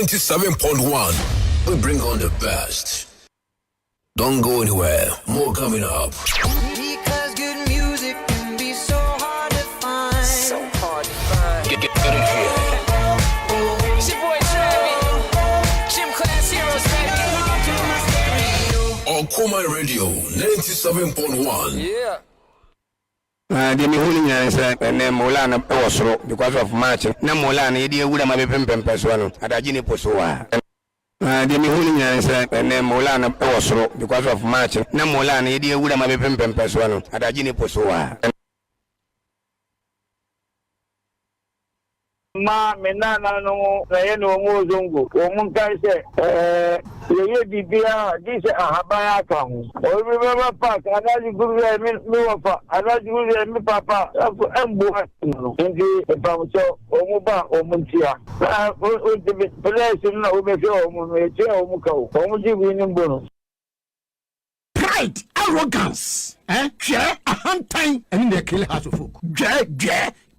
97.1. We bring on the best. Don't go anywhere. More coming up. Because good music can be so hard to find. So hard to find. Get it here. It's your boy Travis. Gym class heroes, baby. Okoman Radio 97.1. Yeah. The Mihulian said, and then Molana also because of March. No Molana, idiot would have been Pempeswano at Agini Posua. The Mihulian said, and then Molana also because of March. No Molana, idiot would have been Pempeswano at Agini Posua. Ma menana no no mozongo omunkai se ye bibia this ahabaya kan o remember park anaji guru mi wafa anaji guru mi papa embo no ngi pamso omuba omuntia o de place no o be fe omu e che omuka o omuji wini mbono. Pride, arrogance, share a hand time and they kill house of folk.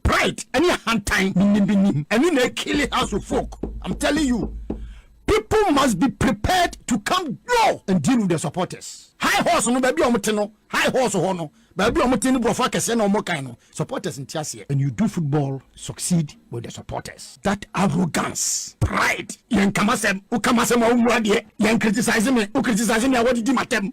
Pride, any hand time, and then they kill house of folk. I'm telling you, people must be prepared to come low and deal with their supporters. High horse no baby omoteno, high horse hono, baby omoteno brofa kese no mo kind supporters in Tiasie. And you do football, succeed with the supporters. That arrogance, pride, yan kamasem, ukamasem umwadi, yan criticize me, what did you matem?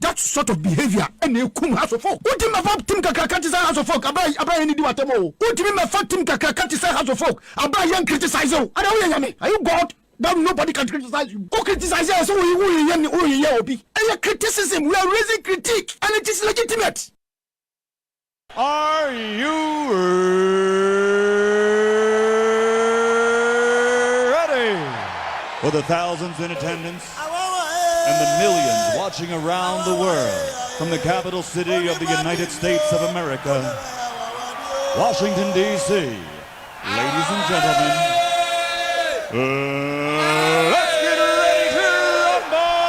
That sort of behavior and you come house of folk. What do you mean team criticize house of folk? Abba any do atemo. What do you mean team criticize house of folk? Abba young criticize you. Are you God? That nobody can criticize you. Go criticize us. And criticism, we are raising critique, and it is legitimate. Are you ready? For the thousands in attendance and the millions watching around the world from the capital city of the United States of America, Washington, D.C. Ladies and gentlemen, let's get ready to rumble!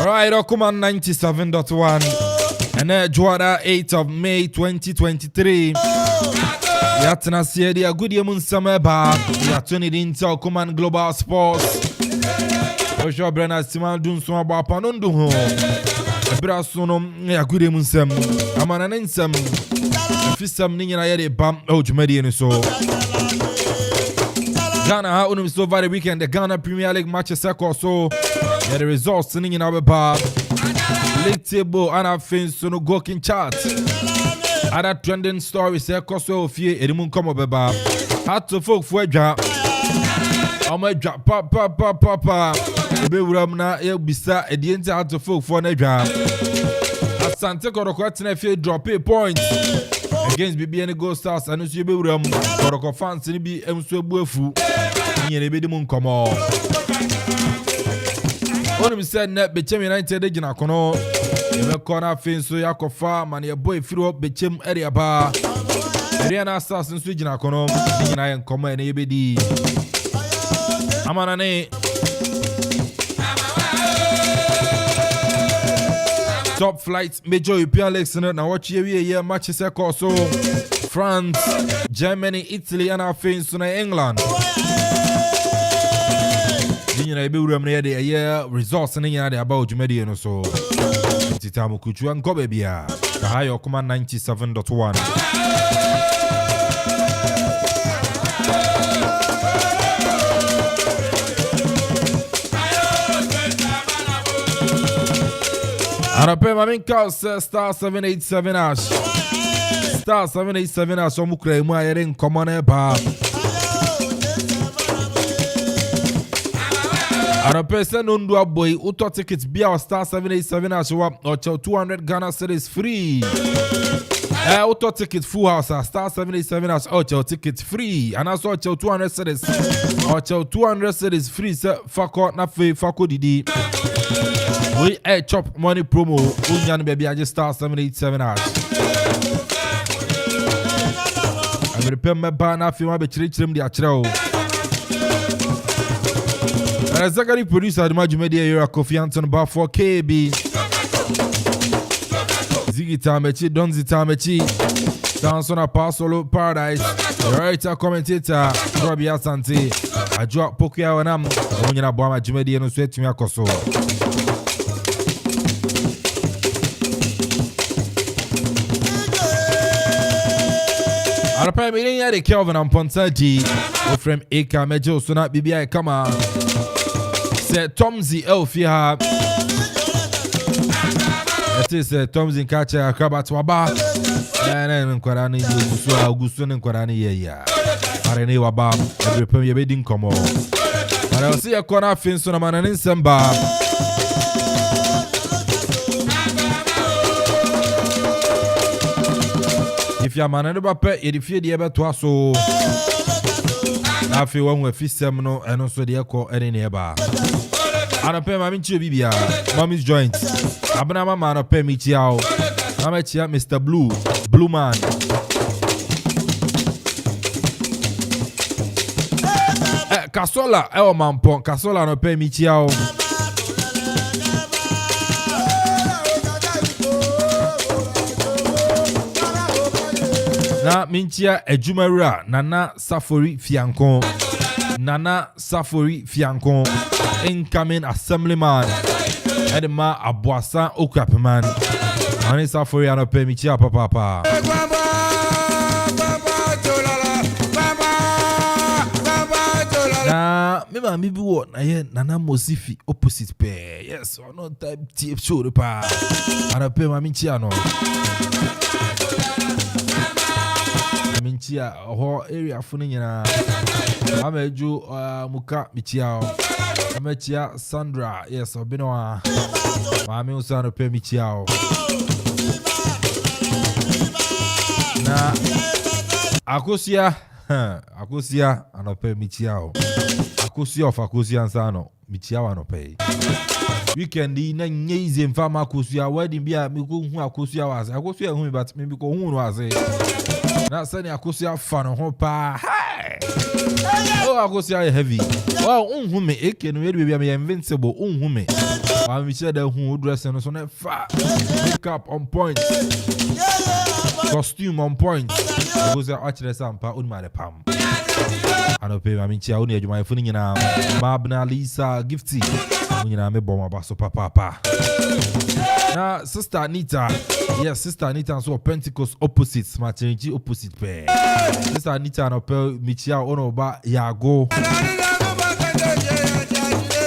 Right, Okoman 97.1 and Juara 8th of May 2023. Yatna Siedia Goodiamun Sameba. Yatuni into Okoman Global Sports. Show Brenna Siman Dunson about Panundu. Brasonum, Yakude Munsem, Amananinsem, Fisam Nina Yadi Bam, Median so. Ghana ha unum so very weekend the Ghana Premier League matches so yeah, the results in our bar league table and our fins so no goking chart other trending stories say so fear edimun come beba had to folk for ja my drop papa be wuram na e bisa ediente had to folk for na ja Asante Koroko na fear drop a point against BBN Gold Stars and you be wuram Koroko fans ni bi emso buafu nyene be dimun komo Onum said net Bechem United gina kono ebe corner fin so yakofa man ye boy firo Bechem area ba Riana Stars nso gina kono nyina yen komo ene ye bedi amana ne top flight major European leagues na watch ye matches so France, Germany, Italy and our fins in England. You be a year results in the about Median so. Titamu Kuchu and Gobebia. The high Okoman 97.1. Akropong Mamin Cows star 787 ash. Star 787 ash omukre mu ayere common eba. Akropong send undu aboy uto tickets bia star 787 ash wa ocho 200 Ghana cedis free. Auto ticket full house star 787 ash ocho ticket free and also ocho 200 cedis. Ocho 200 cedis free se fako na fe fako didi. We a chop money promo. Unyan baby I just star 787 ash. I remember bana fi ma be chirechirem di achireo. Zakari producer the Majumedia Yura Kofi Anton bar 4KB. Ziggy Tamechi, Donzi Tamechi, Danson Apostolo Paradise, writer commentator, Robbie Asante, I drop Pokia Wanam, Onyana Bama Jumedia no sweat to me akoso. Akropong meeting the Kelvin Amponsah Addi, from Eka Mejo Sona BBI Kama. Said Tomzi Elfia. That is Tomzi Kacha Akabat Waba. And Kwarani Augusto and Kwarani ya. Arene Waba, every premier bidding come on. And I'll see a corner fins on a man in Samba. If you're man and a pet, you defeat the ever to so. I feel one with fish seminal and also the echo any nearby. Akropong Mamin Chubibia, Mommy's joint. Abnama man of Pemi Chiao. Amachia Mr. Blue Man. Casola, man pon, Casola no Pemi Chiao. Na minchia ejumera Nana Safori Fiancon. Nana Safori Fiancon. Incoming assemblyman. Edema Abuasa Akuapem. Ani Safori Akropong michia papa. Na mema mibi wo na ye Nana Mosifi opposite pair. Yes, or no type tip show the pa. Akropong michia no. Minchia ho area funi nyina ameju muka michia amechia Sandra yes obinoa mami usano Akropong michia na akosia Akropong michia akosia of akosia nsano michia wa no pay weekend na nyeize mfama akosia wedding bia miku hu akosia wase akosia hu but me ko hu no wase na sani akosia fan ho pa oh akosia heavy oh unhume eke no we be invincible unhume wa mi che da hu dress no so na fa makeup on point costume on point akosia actually sampa unma de pam Anope Maminchia Uni Juma Funina Mabna Lisa Gifty Unina me bomba baso papa. Now Sister Anita, yes, Sister Anita and so Pentecost opposites, maternity opposite pair. Sister Anita and Opel Michia Onoba Yago.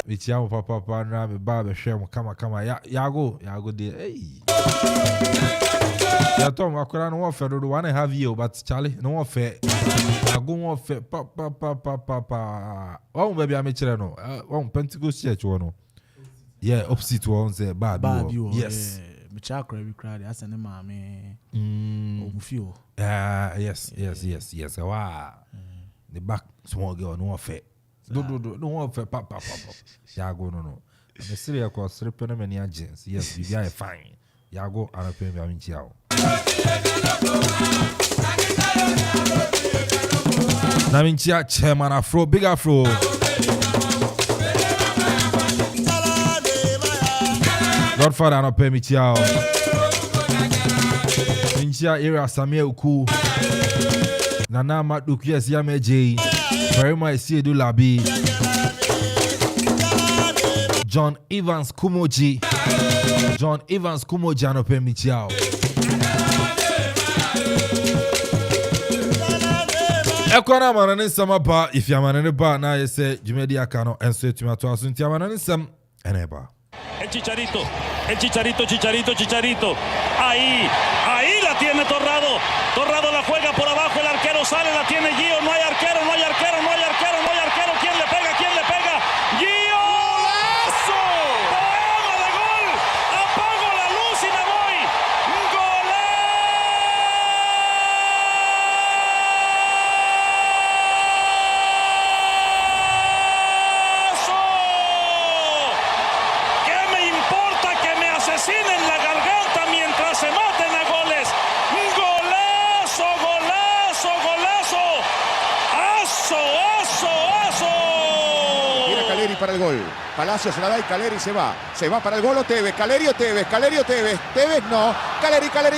Michia papa na me ba shem kama Yago de hey. Ya Tom akora no offer do one have you but Charlie no offer. Yago offer papa. Oh baby am chere no. Oh Pentecost church one. Yeah, opposite one say bad. Yes. Michia cry as an mama. Mufio. Yes. Wow. The back small girl no offer. No offer papa. Yago no. The serious cost repent many agents. Yes, we are fine. Yago and a pay Michia. Naminchia chairman Afro, big Afro. Godfather no pay Michia. Minchia era Samia Uku. Nana Maduku yes Yameji. Barima Isiedu Labi. John Evans Kumoji no pay Michia. Ekwana manane sama ba if ya manane ba na yese jumedi akano enso etuma to asunti manane sam eneba. El Chicharito. Ahí la tiene Torrado. Torrado la juega por abajo, el arquero sale, la tiene Gio, no hay arquero. ¿Quién le pega? Gio. ¡Golazo! ¡Poema de gol! Apago la luz y me voy. ¡Golazo! ¿Qué me importa que me asesinen la garganta mientras se maten a goles? ¡Golazo! ¡Aso! Tira Caleri para el gol. Palacio se la da y Caleri se va. Se va para el gol Tevez. Caleri o Tevez. Tevez no. Caleri. Cantalo.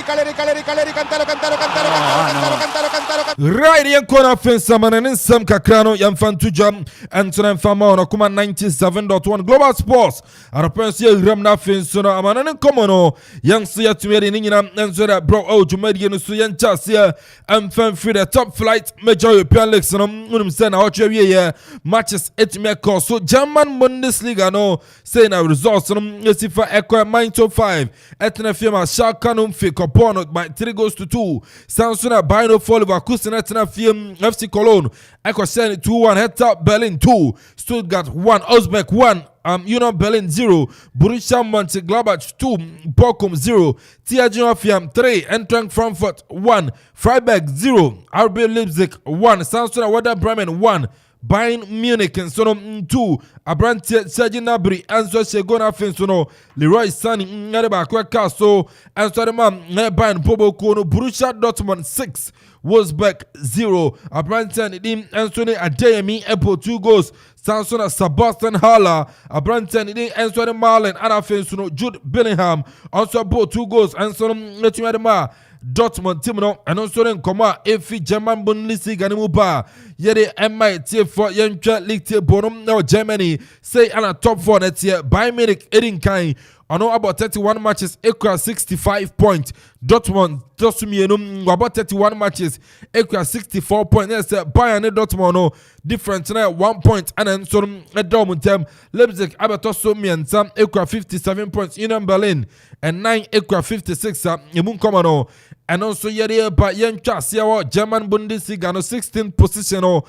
Right in corner fence manane sam kakrano yamfantu jam Antoine Fama on Okoman 97.1 Global Sports. Arapensi ramna fence no amanane komono yansi ya tumeri ningina enzora bro o jumedi no suyan chasia amfan free the top flight major European leagues no unum say na watch we matches etime call so German Bundesliga no say na results no esifa ekwa 9-5 etna firma Schalke no fi kopono by 3-2 Samsung Bino for Leverkusen etna firma FC Cologne ekwa send 2-1 Hertha Berlin 2 Stuttgart 1 Augsburg 1 Union Berlin 0 Borussia Mönchengladbach 2 Bochum 0 TSG Hoffenheim 3 Eintracht Frankfurt 1 Freiburg 0 RB Leipzig 1 Samsung Werder Bremen 1 Bayern Munich and Sono 2 Abrantia Sergi Gnabry and so Shegona Finsono Leroy Sané Ngareba Kweka so and so the man Bayern Bobo Kono Borussia Dortmund 6 Wolfsburg 0 Abrantia Nidim and Sony Adeyemi Epo 2 goals Samsung Sebastian Haller Abrantia Nidim and so the Marlon Anna Finsono Jude Bellingham also both 2 goals and so Netumadema Dortmund team no and also then koma efi German Bundesliga ni ba yede MIT for Yentra League table no Germany say ana top 4 next year Bayern Munich edin kan ono about 31 matches equal 65 points Dortmund tosumienu about 31 matches equal 64 points yes Bayern and Dortmund no different na 1 point and then so Dortmund term Leipzig abatoso mientam equal 57 points Union Berlin and 9 equal 56 emun komano and also yere ba yencha siawo German Bundesliga no 16th position no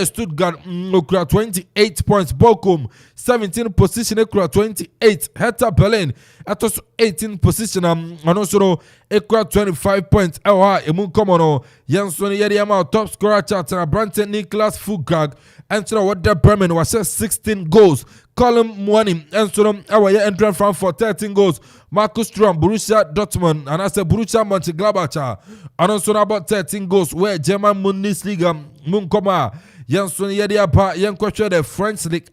Stuttgart equal 28 points Bochum 17th position equal 28 Hertha Berlin at also 18th position and also equal 25 points emun komano Jansson yere ma top scorer chart and Branten Niklas Füllkrug and so Werder Bremen was 16 goals Colin Mwani and so our entrant Frankfurt 13 goals Marcus Thuram Borussia Dortmund and I said Borussia Mönchengladbach and also about 13 goals where German Bundesliga Munkoma Jansson Yedia Pa Yankwasha the French League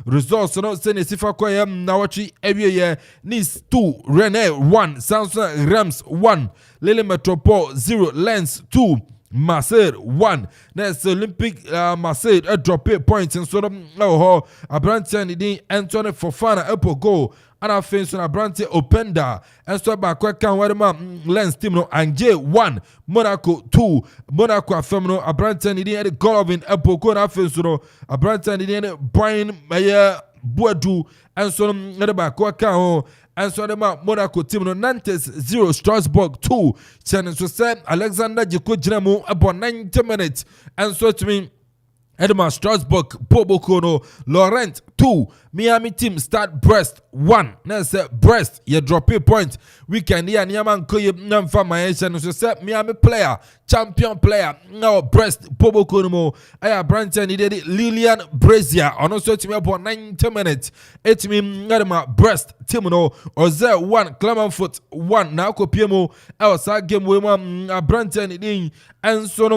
results no say Sifa Koyam Nawachi every Nice 2 Rennes 1 Samsung Reims 1 Lille Metropole 0 Lens 2 Marseille 1. Next Olympic Marseille drop 8 points in sort of Abrantia Nidin Anthony Fofana Apple goal. And I think so Abrantia Openda and so back can where Lens team no Angers 1 Monaco 2 Monaco Afemno Abrantia Nidin Golovin Apple goal. And I think so Abrantia Nidin Brian Mayer Boadu and so the back can and so the Monaco team no Nantes 0 Strasbourg 2 Channel so said Alexander Jiko Jinamo about 90 minutes and so to me Edmund Strasbourg Pobokono Laurent 2 Miami team start Brest 1 next Brest you drop a point weekend here Niaman Koye Namfa Maesha so said Miami player champion player now Brest Pobokono I branch and needed Lilian Brazier on also to me about 90 minutes it me Edmund Brest team no Oze 1 Clermont 1 now Kopiemo Elsa game we branch and so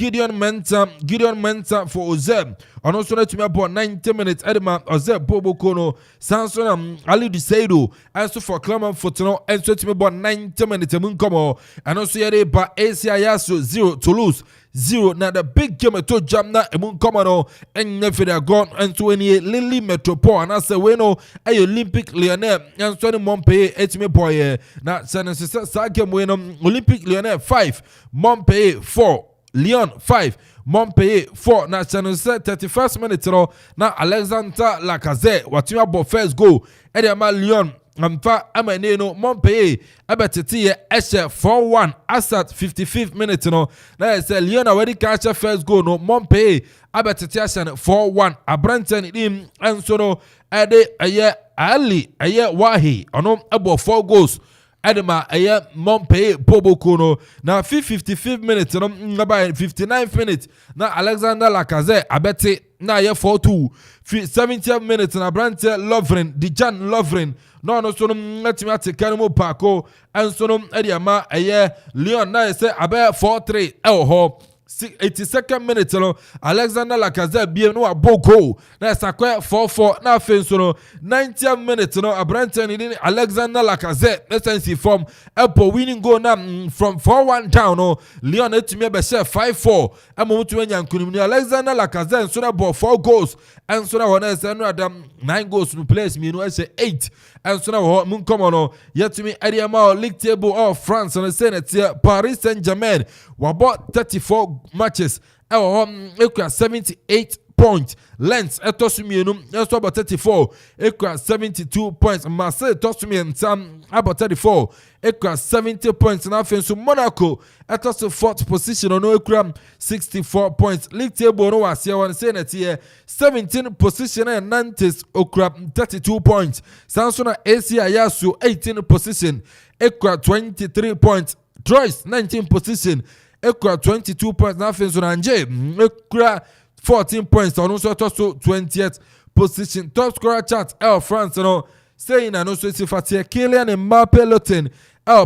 Gideon Mensah for Oze on also to me about 90 minutes Edema Oze Bobokono Samson Ali Duseido and so for Clermont Footno and so to me about 90 minutes Munkomo and also yere ba ACIASO 0 Toulouse 0 now the big game to jam na Munkomo and never they gone and so any Lily Metropole and I say we know a Olympic Lyonnais and so the Montpellier etime boy na sa game we Olympic Lyonnais 5 Montpellier 4 Lyon 5 Montpellier 4 na channel 31st minute no na Alexander Lacazette watching about first goal Ediama Lyon amfa amane no Montpellier abetete eshe 4-1 asat 55th minute no na say Lyon already catch first goal no Montpellier abetete ashe 4-1 Abranten dim enso no ade aye Ali aye Wahi ono abo 4 goals Edema aye Montpellier Pobokono na 55th minute no by 59th minute na Alexander Lacazette abete na aye 4-2 70th minute na Brante Lovren Dijan Lovren no so no natimi ateka no pako and so no ediama aye Lyon na say abe 4-3 ho 82nd minute no Alexander Lacazette biem no aboko na sakwa 4-4 na afenso no 90th minute no Abranten ni Alexander Lacazette essence form Apple winning goal na from 4-1 down no Lyon etumi be share 5-4 amomutu anya nkunim ni Alexander Lacazette so na ball 4 goals and so na wona say no adam 9 goals no place me no say 8 and so na mun come no yetumi Ariama League table of France on say na Paris Saint-Germain wabought 34 matches equal 78 points Lens etosumienum so about 34 equal 72 points Marseille tosumien sam about 34 equal 70 points na fenso Monaco etos 4th position no equal 64 points league table no was here say na 17th position and Nantes equal 32 points Samsung ACIASO 18th position equal 23 points Troyes 19th position equal 22 points na fenso Angers equal 14 points on also 20th position top scorer chart France no saying and also Sifatia Kylian Mbappe Lotin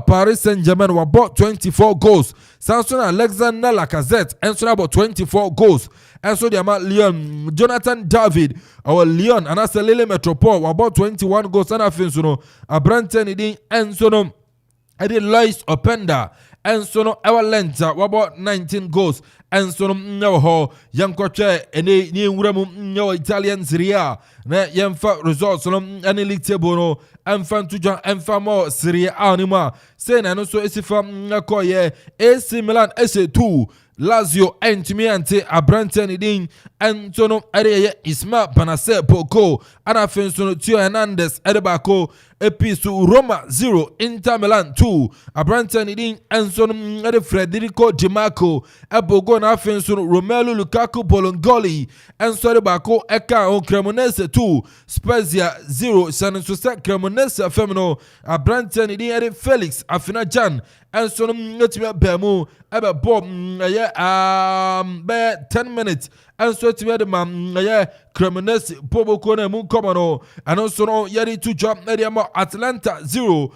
Paris Saint-Germain were bought 24 goals Samson Alexander Lacazette and so about 24 goals and so the amount Lyon Jonathan David our Lyon and as a Lille Metropole were bought 21 goals and I think so no Abranten idin and so no I did Lois Openda and so no our Lenta were about 19 goals and so no ho yankwache ene ni nwuramu no Italian Serie A na yemfa results no any league table no emfa tuja emfa mo Serie A ni ma say na no so esifa nakoye AC Milan SA2 Lazio entimi ante Abranten idin and so no area Isma Panase Poco ana fenso Tio Hernandez edebako episu Roma 0 Inter Milan 2 Abranten idin and so no Federico Di Marco ebogo na fenso Romelu Lukaku Bolongoli and so edebako eka on Cremonese 2 Spezia 0 San Jose Cremonese femino Abranten idin Felix Afina Jan and so no netime bemu ebe bob be 10 minutes and so to the man Cremonese Poboko na mun come no and also no yari to jump na Atlanta 0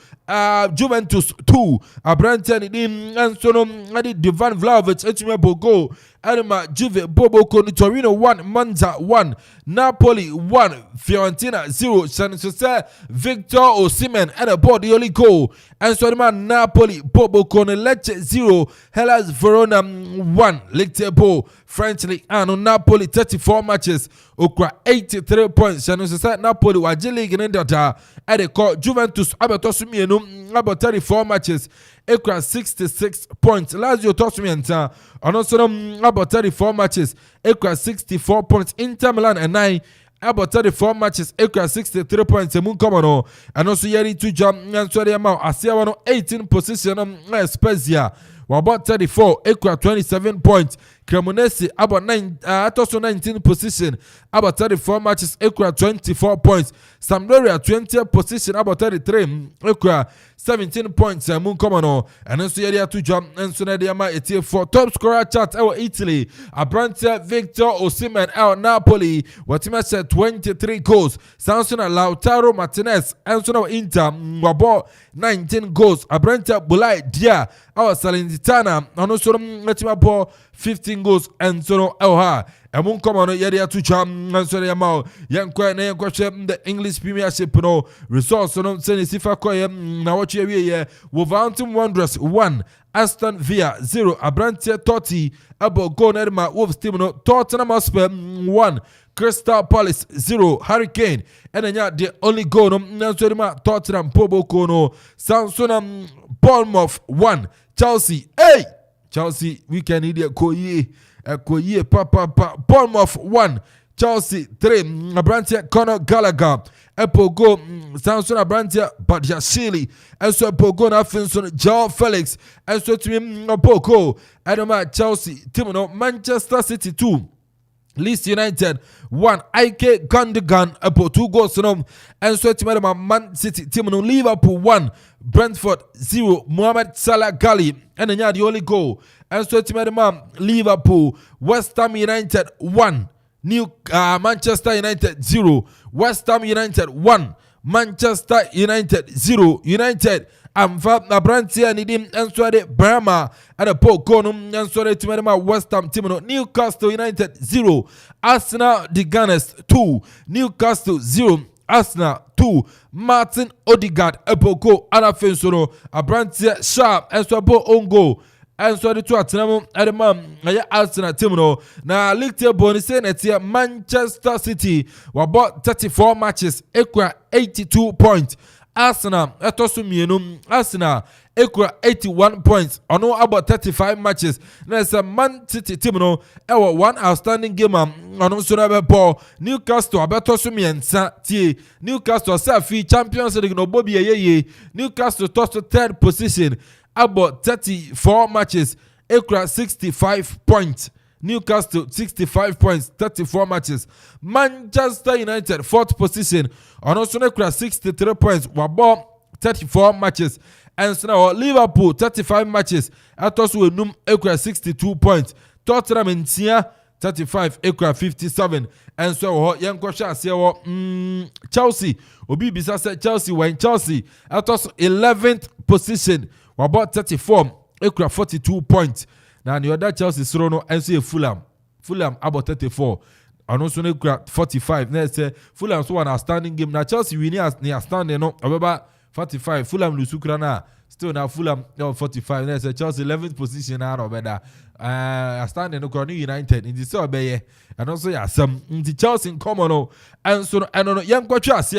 Juventus 2 Abranten and so no Divan Vlahovic etime bogo Anima Juve Bobo Konu Torino 1 Monza 1 Napoli 1 Fiorentina 0 San Jose Victor Osimhen and a ball the only goal and so Napoli Bobo Konu Lecce 0 Hellas Verona 1 Ligue Table French League and Napoli 34 matches Okra 83 points San Jose Napoli Waji League in data at the call Juventus Abatosumienu about 34 matches Ekra 66 points. Lazio Tosumienta and also about 34 matches. Ekra 64 points. Inter Milan and 9 about 34 matches. Ekra 63 points. Emun Komano and also Yeri Tuja and Soriama Asiawano 18 position. Spezia about 34. Ekra 27 points. Cremonese about 9 also 19 position. About 34 matches. Ekra 24 points. Sampdoria 20th position. About 33. Ekra 17 points. Moon Komano and also Yadia to jump and Sonadiama 84 top scorer chart our Italy. Abrante Victor Osimhen out Napoli. Watima said 23 goals. Samson Lautaro Martinez and so Inter Wabo 19 goals. Abrante Bulai Dia our Salernitana and also Watima 15 goals and so Elha. Emun Komano Yadia to jump and Sonadiama Yankwa the English Premiership no results on Senisifa Koyam now. Wolverhampton Wanderers 1 Aston Villa 0 Abrante Totti Abo Gonerma Wolves Timno Tottenham Hotspur 1 Crystal Palace 0 Hurricane and then the only goal Nansorima Tottenham Pobo Kono Samsonam Bournemouth 1 Chelsea Chelsea we can need a Koye Papa Bournemouth 1 Chelsea 3 Abrante Conor Gallagher Epogo Samson Abrantia Badjashili and so Epogo na Finson Joao Felix and so to him Boko Adama Chelsea Timono Manchester City 2 Leeds United 1 Ike Gundogan Epo 2 goals and so to Man City Timono Liverpool 1 Brentford 0 Mohamed Salah Gali and then the only goal and so to Liverpool West Ham United 1 Manchester United 0 West Ham United 1 Manchester United 0 United Amfa Abrantia Nidim and Swade Barima at a Pokonum and Swade to West Ham Timino Newcastle United 0 Arsenal the Gunners 2 Newcastle 0 Arsenal 2 Martin Odegaard Epoko Anafensono Abrantia Sharp and Swabo Ongo and so the two at the Arsenal Timno. Now, League Table is saying that Manchester City were about 34 matches, equal 82 points. Arsenal, Arsenal, equal 81 points. I know about 35 matches. There's a Man City Timno, our one outstanding game. On also ball. Newcastle, Abatosumian, Newcastle, Safi, Champions League, no Bobby, Newcastle, tossed to third position. About 34 matches, Ekra 65 points. Newcastle 65 points, 34 matches. Manchester United 4th position, and also Ekra 63 points. Wabo 34 matches, and so now Liverpool 35 matches. At also Num Ekra 62 points. Tottenham in Tia 35, Ekra 57, and so young Kwasha Chelsea. Obi Bisa said Chelsea when Chelsea at also 11th position. About 34, Ekra 42 points. Now, the other Chelsea Srono and say Fulham about 34. And also Ekra 45. Next, Fulham so an outstanding game. Now, Chelsea winning as near standing no about 45. Fulham Lusukrana. Still now Fulham 45. Next, Chelsea 11th position out of better. Standing no Cornell United in the Sorbet. And also, yeah, some the Chelsea in common. And so, I don't know, young Quacha, see,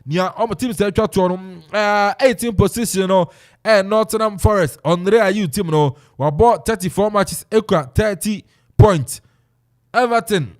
near all teams that 18th position. And Nottingham Forest on the Ayu team no were bought 34 matches equal 30 points. Everton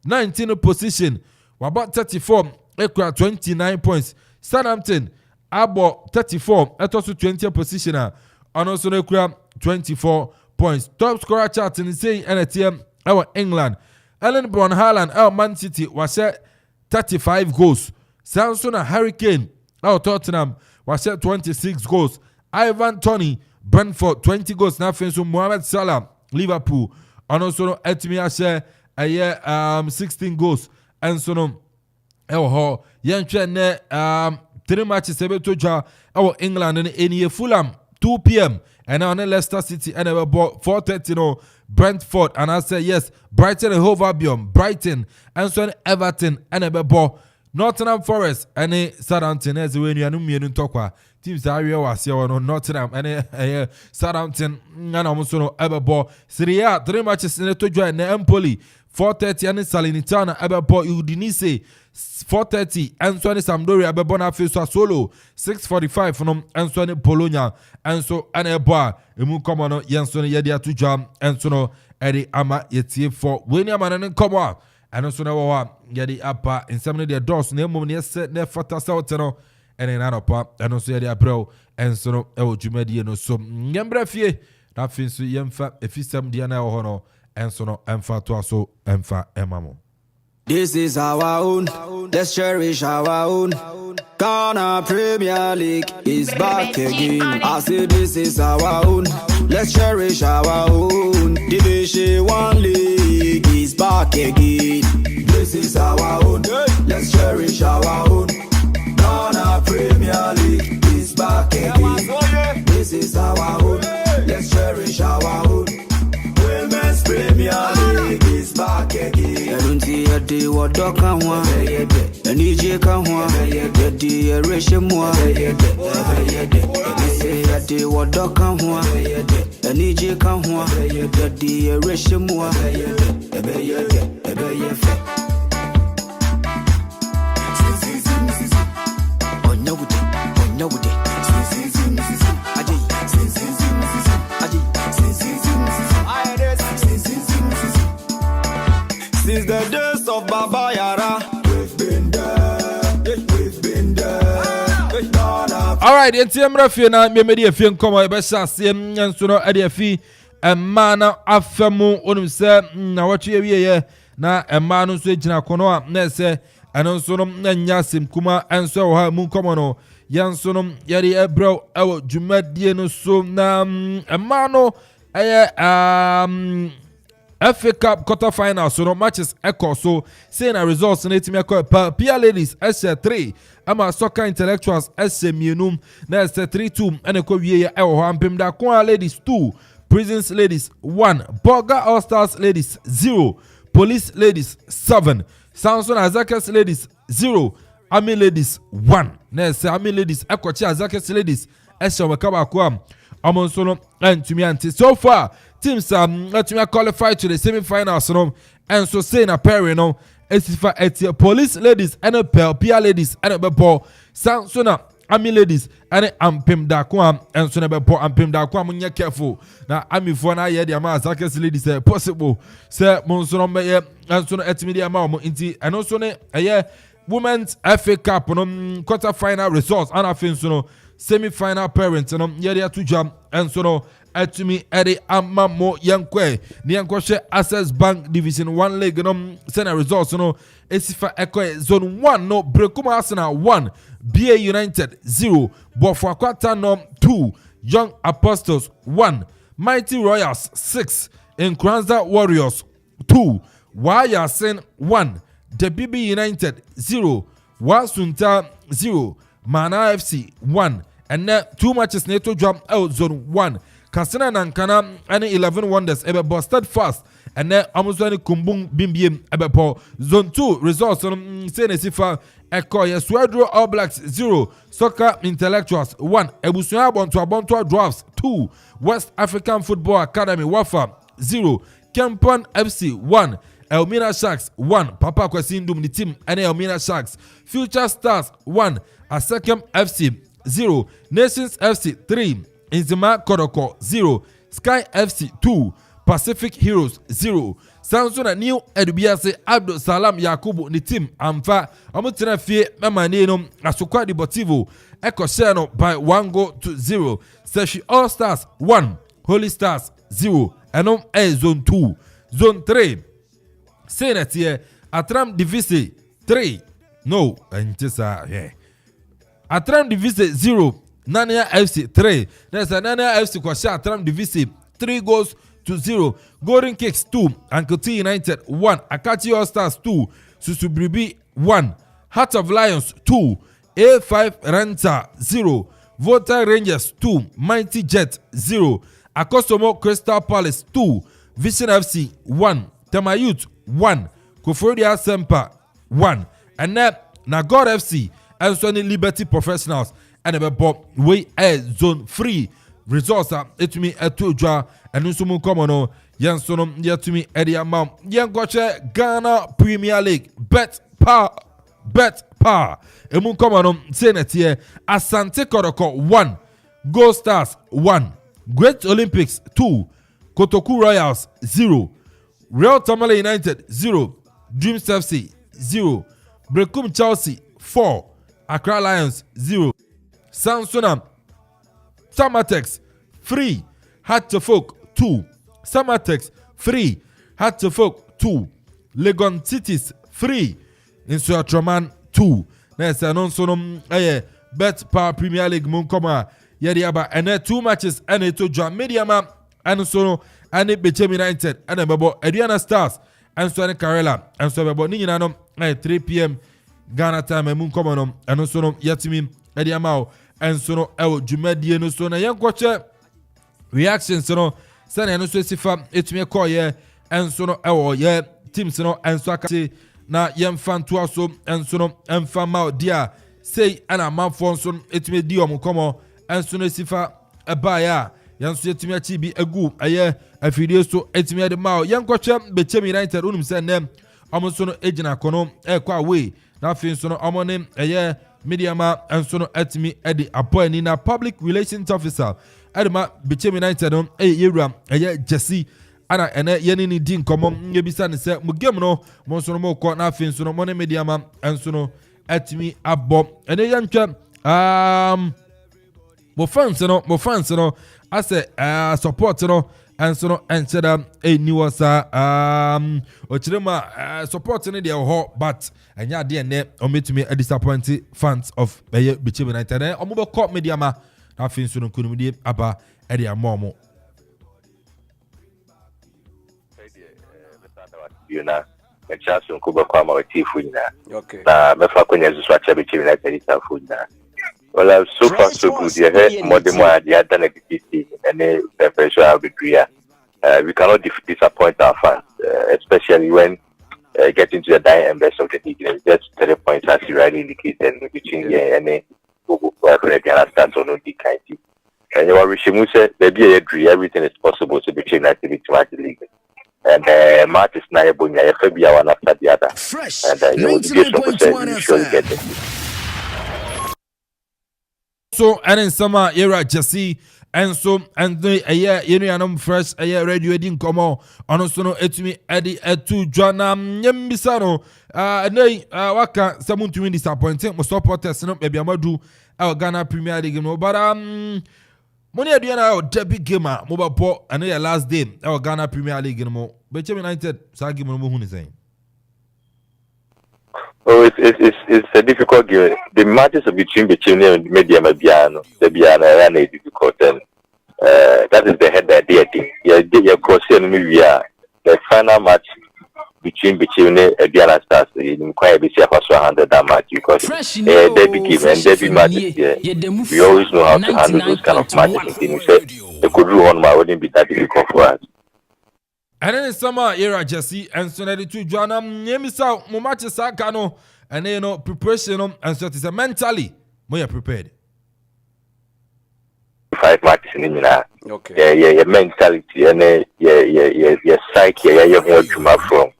19th position were bought 34 equal 29 points. Southampton about 34 at also 20th position and also equal 24 points. Top scorer chart in the same NTM our England. Ellen Brown Haaland our Man City was set 35 goals. Samson and Hurricane our Tottenham was set 26 goals. Ivan Toney, Brentford, 20 goals. Now, Mohamed Salah, Liverpool. And also, Etimi share 16 goals. And so, no, Yankee, 3 matches, our England and Fulham, 2 p.m. And now, Leicester City, and about 4:30, Brentford and I say yes Brighton and Hove Albion Brighton and so Everton and Ebebo Nottingham Forest and Southampton as when you are no talk teams area was here on Nottingham and Southampton and almost no Ebebo Serie A 3 matches in the to join Empoli 4:30 and Salernitana Ebebo Udinese 4:30 and so Sampdoria Ebebo na face Sassuolo 6:45 from and so Bologna and so Aneboa emu come no yenso ne yede atujam and so no edi ama yetie for William and come on and so no wa yede apa in some the doors na emu ne set ne fata south no and in anopa and so yede abro and so no e odwumadi no so nyembra fie na finso yemfa efisam dia na ho no and so no emfa to so emfa emamo. This is our own, let's cherish our own. Ghana Premier League is back again. I say this is our own, let's cherish our own. Division 1 League is back again. This is our own, let's cherish our own. Ghana Premier League is back again. This is our own, let's cherish our own. Women's Premier League is back again. Yadi wadoka hwa Enije ka hwa Yadi ereshe mwa Yadi wadoka hwa Enije ka hwa Yadi ereshe mwa Ebe yefe Onyagude Since the days of Baba Yara, we've been there. All right, it's Emrafia na me film come e be shase nso no e de afi emma na afemu onum se na wachi ewie na emma no nso ejina kono a na se eno nso no na nya sim kuma enso wo ha mu come no yenso no yari ebro ewo dwumadie no so na emma no FA Cup quarter-final so no matches echo so saying a results in it me Pia Ladies S3 ama Soccer Intellectuals S2 na S32 and ko wie e wo ampem da Kwa Ladies 2 Prisons Ladies 1 Boga All Stars Ladies 0 Police Ladies 7 Samson Azakas Ladies 0 Army Ladies 1 na Army Ladies ekochi Azakas Ladies S2 kwa Amonsono and Tumianti so far teams let me qualify to the semi-finals and so saying a pair no it's Police Ladies and Pia Ladies and Bebo Sansona Army Ladies and Ampim Dakwa and so Bebo Ampim Dakwa munya careful na Amanfo na ye the Zakes Ladies possible say monsono me and so etmedia ma mo inti and also ne Women's FA Cup no quarter final results and afin so no semi-final parents no ye dia to jam and so no atumi eri amamo yankwe ni yankoshe Access Bank Division 1 League no sena results no esifa ekwe zone 1 no Brekuma Arsenal 1 BA United 0 Bofo Akwata no 2 Young Apostles 1 Mighty Royals 6 Nkranza Warriors 2 Wayasen 1 The BB United 0 Wasunta 0 Mana FC 1 and now 2 matches neto drum out zone 1 Kasina Nankana and 11 Wonders ebe busted fast and then Amazoni Kumbung Bimbiem ebe zone 2 results on Senesifa Eko Yeswadro All Blacks 0 Soccer Intellectuals 1 Ebusuya Bontua Drafts 2 West African Football Academy Wafa 0 Kempon FC 1 Elmina Sharks 1 Papa Kwesindum the team and Elmina Sharks Future Stars 1 Asekem FC 0 Nations FC 3 Inzima Kodoko 0 Sky FC 2 Pacific Heroes 0 Samsung New Edubiase Abdul Salam Yakubu ni team amfa omutina fie memane no Asukwa Deportivo Ekosheno by 1 goal to 0 Seshi All Stars 1 Holy Stars 0 Enom zone 2 zone 3 Senetie Atram Divise 3 no entisa Atram Divise 0 Nania FC 3. There's a Nania FC Kwasha Atram Divisi 3 goals to 0. Golden Kicks 2. Ankoti United 1. Akati All Stars 2. Susubribi 1. Heart of Lions 2. A5 Renta 0. Volta Rangers 2. Mighty Jet 0. Akosomo Crystal Palace 2. Vision FC 1, Tema Youth 1, Kofodia Semper 1, and that na God FC and so Liberty Professionals and a bob way zone free results are to me at 2 draw and Nusumu Komono Yansonom yet to me Eddie Amount Yangoche Ghana Premier League bet power Emun Komono Senate here Asante Koroko 1, Gold Stars 1, Great Olympics 2, Kotoku Royals 0, Real Tamale United 0, Dreams FC 0, Brekum Chelsea 4, Accra Lions 0, Samsonam Samatex 3, Hatterfolk 2, Samatex 3, Hatterfolk 2, Legon Cities 3, Insuatroman 2. Next, Anonsonom Bet Power Premier League Munkoma Yadiaba and 2 matches and a to John Mediama and so and it Bechem United and a Babo Adriana Stars and so Karela and so about Ninano at 3 p.m. Ghana time and Munkomanum and also Yatimi Ediamao and so El Jumedi no so na young watcher reactions no San and so sifa it me call ye and so no El ye teams no and so akati na yem fan to also and so no and fan mau dia say and Amanfo so it me di omukomo and so no sifa abaya yanso yetimi achi bi agu aye afidie so etimi de mau young watcher Bechem United unum say nem omo no ejina kono kwa away na afin so no omo nem aye Mediama and so no etimi edi appoint na public relations officer edema Bechem United on yewura aye Jesse ana ene yeni ni din komom yebisa ne se mugem no mo so no mo ko na afin so no mo ne Mediama and so no etimi abo ene yantwa mo fans no ase support no and so no encheda niwasa ochirema support ne de ho but anya de ne ometumi disappointed fans of Bechem United omo call Mediama na fin so no kunumdi aba e de amomo na chance nkuba kwa mawatifu na na mefa kwenye zuswacha Bechem United itafu na well so far so good here more than more the other negativity and the pressure we cannot disappoint our fans especially when getting to the dying embers of the league. Just 3 points as you rightly indicated between here and start on the kind of and you are wishing said maybe agree everything is possible to between that to the league. And match is now one after the other. And you will be sure you get it. So and in summer era Jesse and so and the year fresh radio edin komo ono so no etumi edi etu jwana nyembisano nei waka samuntu win disappointing mo supporters no be amadu Ghana Premier League no but money aduana o derby game mo ba po and your last day Ghana Premier League no mo Bechem United sa game no mo hu ni saying. Oh, it's a difficult game. The matches between Bechem and Mediama Biano, the Biana are difficult, and that is the head idea. You're crossing the final match between Bechem and Diana Stars. In quite a bit of 100 that match because Derby game and Derby matches. We always know how to handle those kind of matches. And they could do one match, wouldn't be that difficult for us. And then in summer era Jesse and so that to Joanna Yemisa mo match sakano and then preparation and so it is mentally we are prepared. 5 matches in Mina. Okay. Yeah, mentality and your psyche, your from.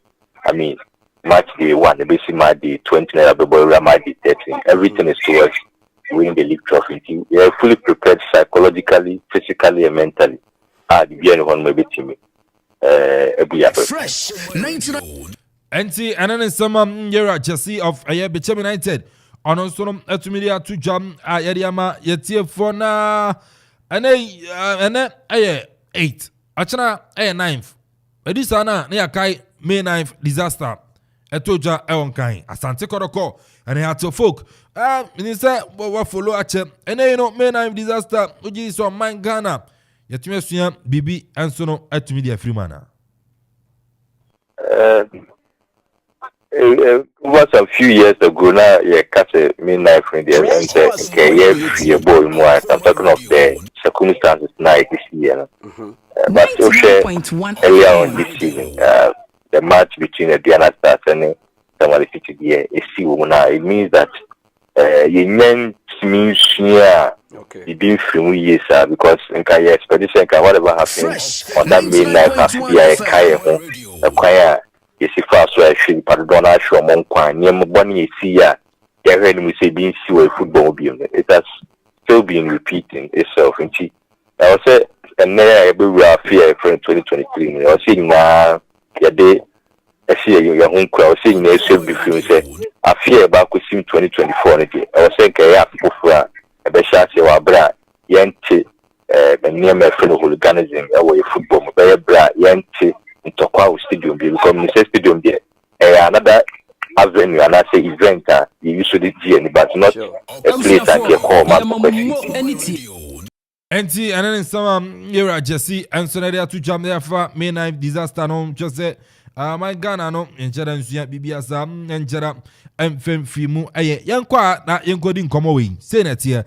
I mean, match day 1, the basic match day 20, match day 13. Everything is towards winning the league trophy. We are fully prepared psychologically, physically, and mentally. The beginning one maybe team. Fresh 99. And then some year Jesse of Bechem United on also atumedia to jam Yadiama yetie for na and 8 achana 9th edisana na yakai May 9th disaster etoja ewonkan Asante Koroko and Hatterfolk minister what follow ache and May 9th disaster uji so man Ghana yetime suya bibi and no atumedia freemana. Was a few years ago now, catch a midnight friend there and say, okay, boy, more. I'm talking of the circumstances now this year. But earlier on this season, the match between the Diana Stars and Tamale City here is it means that you means here been few years because in Kaya expedition whatever happens on that main night has to be a Kaya is if fast so actually pardon I show Monkwan near Bonnie see ya when we say being see football being it has still been repeating itself in Chi. I will say and there we are fear for 2023. I was seeing now your day I see your home crowd seeing they should be feeling say I fear about 2024 I was saying Kaya Akuffo Ebesha wa bra yente near my friend hooliganism away football bra yente into stadium because the stadium there another avenue and I say event you usually do but not a place that you call Enti and then some era Jesse and so there to jam there for May 9 disaster no just say my Ghana no enjera nsuya bibiasa enjera emfem fimu eye yankwa na yenkodi nkomo we say na tie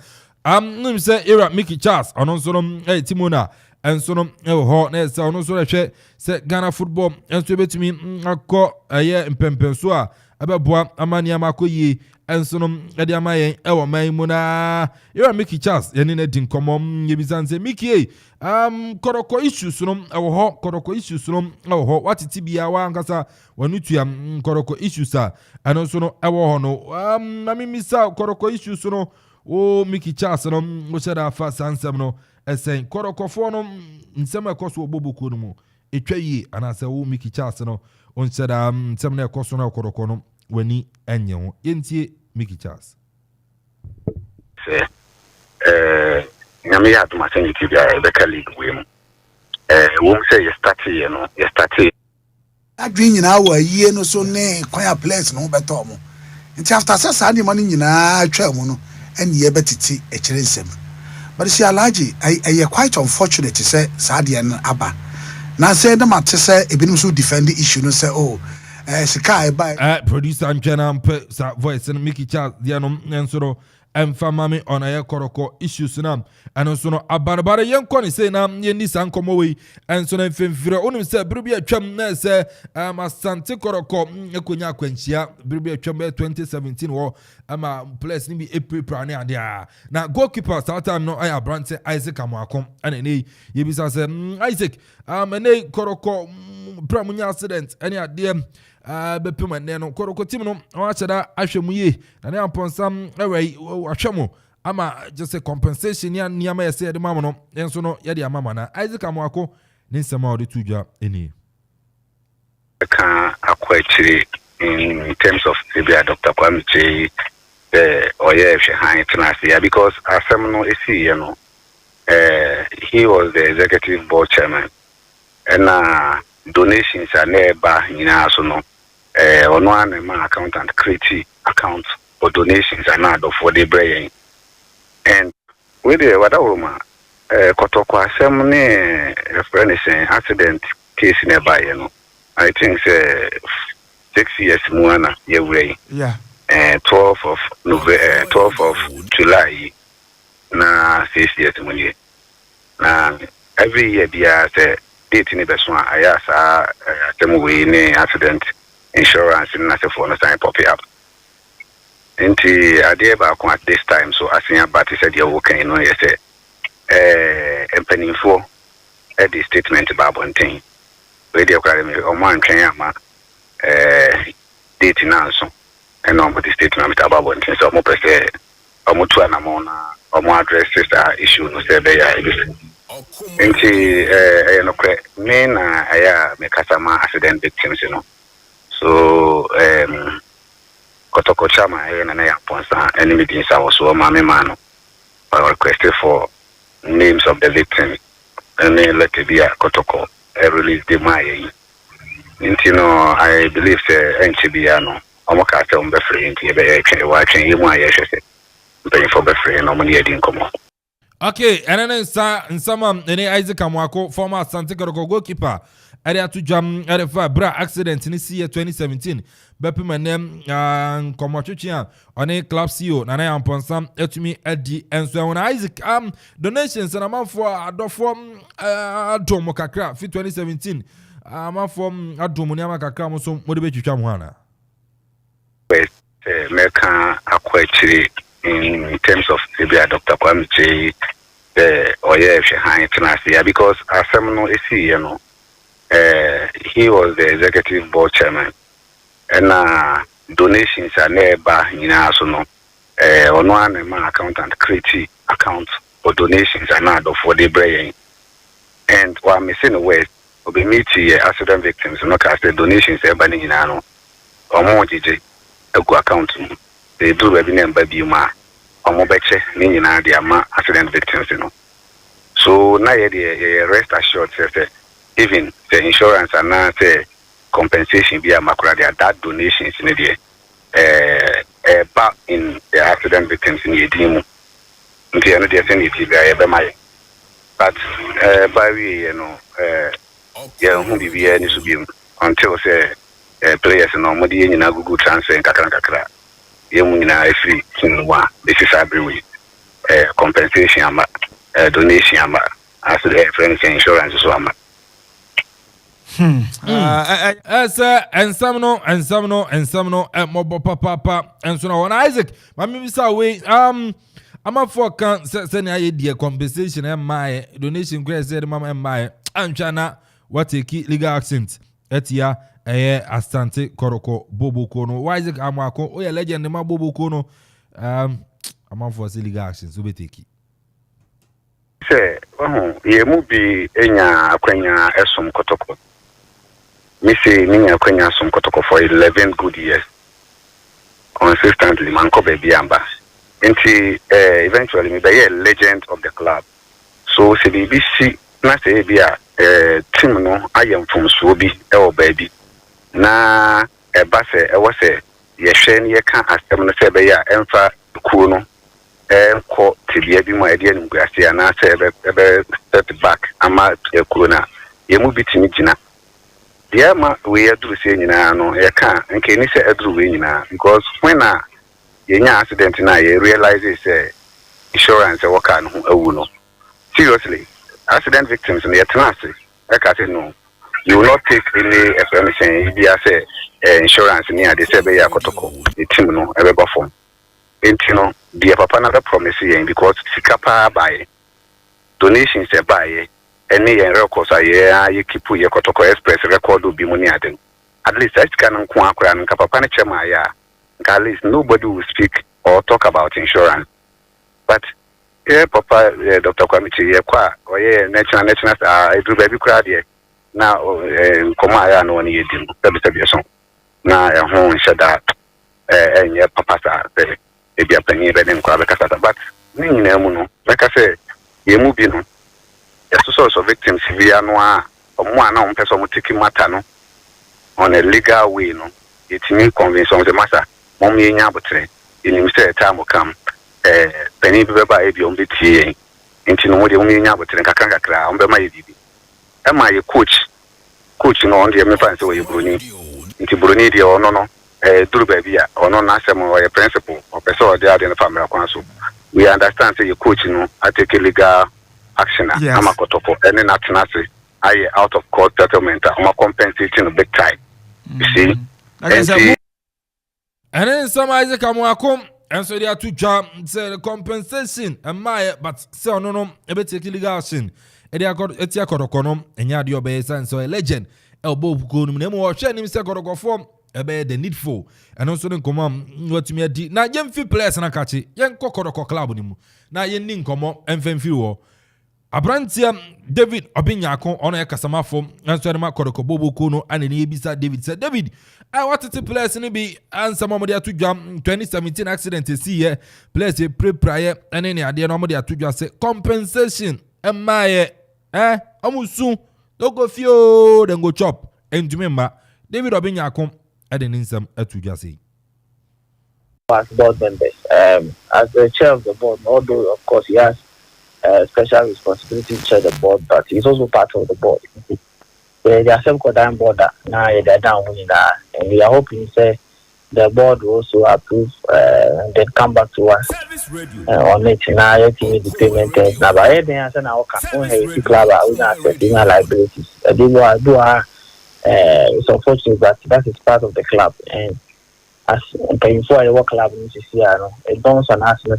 nim say era Mickey Charles ono so no Timona enso no ho na say ono so hwe say Ghana football enso betumi akọ eye mpempenso a abeboa amania makoyi enso no ede amayen ewo man mu na era Mickey Charles yene na din nkomo yebizanse Mickey koroko issues no ewo ho koroko issues no ewo ho watiti bia wa nkasa wanutua koroko issues a eno so no ewo ho no mami misa koroko issues no o Mickey Charles no mo sheda fa sansem no esen korokofo no nsem ekoso obobuku no mu etwayi anase o Mickey Charles no on sheda nsem na ekoso no koroko no wani enye ho yentie Mickey Charles nyame ya atuma sɛ nti bia ɛbɛka league wei mu wɔm sɛ yɛstarte adwene nyinaa wɔ ayie no so ne kwan players no bɛtɔ mo nti after sɛ saa nneɛma no nyinaa atwa mu no ɛne yɛbɛtete akyerɛ nsɛm but see Alhaji I quite unfortunate sɛ saa deɛ no aba na sɛ na mate sɛ ebinom so defend the issue no sɛ sika ɛba producer Antwena mpe sa voice no Mickey Charles deɛ no nsoro emfamami on aye koroko issues na and so no abanabare yenko ni say na yendi sankomo we and so na mfemfire onum say birubi atwam na say asante koroko ekonya akwanchia birubi atwam 2017 wo ama place ni bi April ne ade na goalkeeper that time no I Brante Isaac Amoakom and ne yebisa say Isaac ene koroko pramunya accident any ade bepema ne no koroko team no acheda ahwemu ye na ne Amponsah ahwemu ama just a compensation ya niama ya say de mama no enso no ya de mama na Isaac Amoako ne nsema ode tujwa eni ka akwachiri in terms of maybe Dr. Kwame oye high tenacity because asem no esi you know he was the executive board chairman and donations are nearby nyina so no ono an man accountant create account for donations and not for the brain and with the what woman kotoko asem ne referencing accident case nearby you know I think 6 years muana yewe yeah 12 of November 12 of July na 6 years munye na every year bia say date ni beso aya sa temu we ni accident insurance na se for no sign pop up nti ade ba ko at this time so asia but said you okay no yes empanifo at the statement ba bonten we dey kware me o man twen ama date na so and on the statement about bonten so mo pese o mo tu anamo na o mo address this issue no say be ya nti no kre me na aya me kasama accident victims you know so kotoko chama na na Amponsah any meetings I was so mama man I requested for names of the victims and let it be a kotoko release the my nti no I believe say nchibiano omoka se umbe free nti be wa twen yimu ayehwese mpe for be free no mo ne yedi nkomo. Okay, and then some Isaac Amoako, former Asante Koroko goalkeeper, area to jam at a bra accident in this year 2017. bepi manem komotwetwe one club CEO Nana Amponsah Etumi Addi enso when Isaac donations na Amanfo adofo adomo kakra fi 2017 Amanfo adomo ni amakakra mo so mo de betwitwa mo ana meka akwachiri in terms of Dr. Kwame Oye High because Asemno is he was the executive board chairman and donations are nearby in our no on one man accountant create account for donations are not for the brain and while missing away will be meeting accident victims no cast the donations everybody in our or more DJ a go account they do every name baby ma or more beche meaning the accident victims so now rest assured even the insurance and now the compensation via Makuradi that donations in the back in the accident victims in the demo. Until I know the same but by we who be any to until say players no modi in a Google transfer kakra yemuna free kinwa this is every compensation donation as the friends insurance so am and some no mobo papa and so on Isaac mami bisa we Amanfo kan say na ye die compensation and my donation grace say mama and my anchana what take legal accent etia Asante Koroko Boboko no Isaac Amwako o ye legend ma Boboko no Amanfo say legal action so be take say ye mu bi enya akwanya esum kotoko me say me akwanya esum kotoko for 11 good years consistently manko baby amba until eventually me be a legend of the club so say BBC na say be a team no ayem from so bi e o baby na e ba say e wo say ye hwe ne ye kan asem no say be ya emfa kuo no ko tibia bi mo ade anim guase na say be step back ama kuo na ye mu bitimi gina dia ma we aduru say nyina no ye kan nke ni say aduru we nyina because when na ye nya accident na ye realize say insurance e work no awu no seriously accident victims in the tenancy no you will not take any explanation if you say insurance near the sebe ya kotoko the team no ebe perform no the papa na promise yen because sikapa buy donations e buy any records are you keep your kotoko express record will be money at least that can nko akura nka papa na chema ya at least nobody will speak or talk about insurance but papa Dr. Kwame ye kwa oye national I do baby crowd here now koma ya no ni yedim tabi so na ho nshada enye papa sa e bia panyi be den kwa be kasa but ni nyina mu no be ka say ye mu bi no so victims via no a omo ana on person mutiki mata no on a legal way no yetimi convince on the matter mom ye nya abotre ini say time come penny beba ebi on betie nti no mo de mo nya abotre kakra on be ma ye bibi e ma ye coach no on de me fan say we broni nti broni de ono no duru ba bia ono na asem o ye principal o pese o de ade na family akwan so we understand say your coach no I take legal action ama kotoko any natinase I out of court settlement ama compensating big time you see and then some Isaac Amwakom and so they are to jump say the compensation and my but say no e be take legal action e dey got etia kodokono enya de obey so a legend elbow go no na mo hwe nim say kodokofo e be the needful and also den komam watumi adi na yem fi players na kachi yen kokodoko club ni mu na yen ni nkomo emfemfi wo Abrantia David Obinyako ono yakasamafo anso de makodoko boboku no anene ebisa David said David I want to players ni bi ansa momode atudwa 2017 accident see here players pre-prior ene ade no momode atudwa say compensation emaye amusu dogo fio then go chop endumemba David Obinyako ade ninsam atudwa say as board members as the chair of the board although of course he has special responsibility to chair the board, but he's also part of the board. They are some Kodan border now, they're down winning that, and we are hoping say the board will also approve and then come back to us on it. Now, you need the payment terms. Now, by then, I said, "I can club. I will not accept my liabilities." It's unfortunate, but that is part of the club. And as paying for a work club, it dawns on us the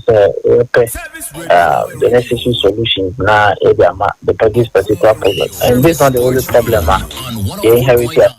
necessary solutions now. The this particular problem, and this is not the only problem. They inherit.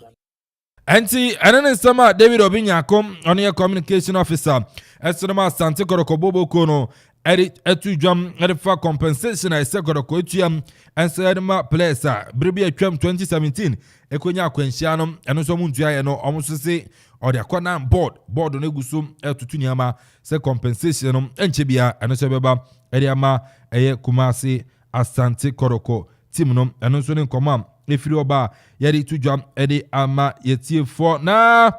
Anti, and summer David Obinyako, on your communication officer, as Sonoma Sante Korokobobo Kono, edit etu jam edifa compensation I said Korokotium, and Sedema Placer, Bribia Tram 2017, Equina Quenciano, and also Muntia, almost say, or the Aquana board on Egusum, Tutuniama, say compensation, and Chibia, and Sebeba, Ediama, Eye Kumasi, Asante Koroko, Timnum, and also in command. If you are yet to jump Eddie Ama Yeti for na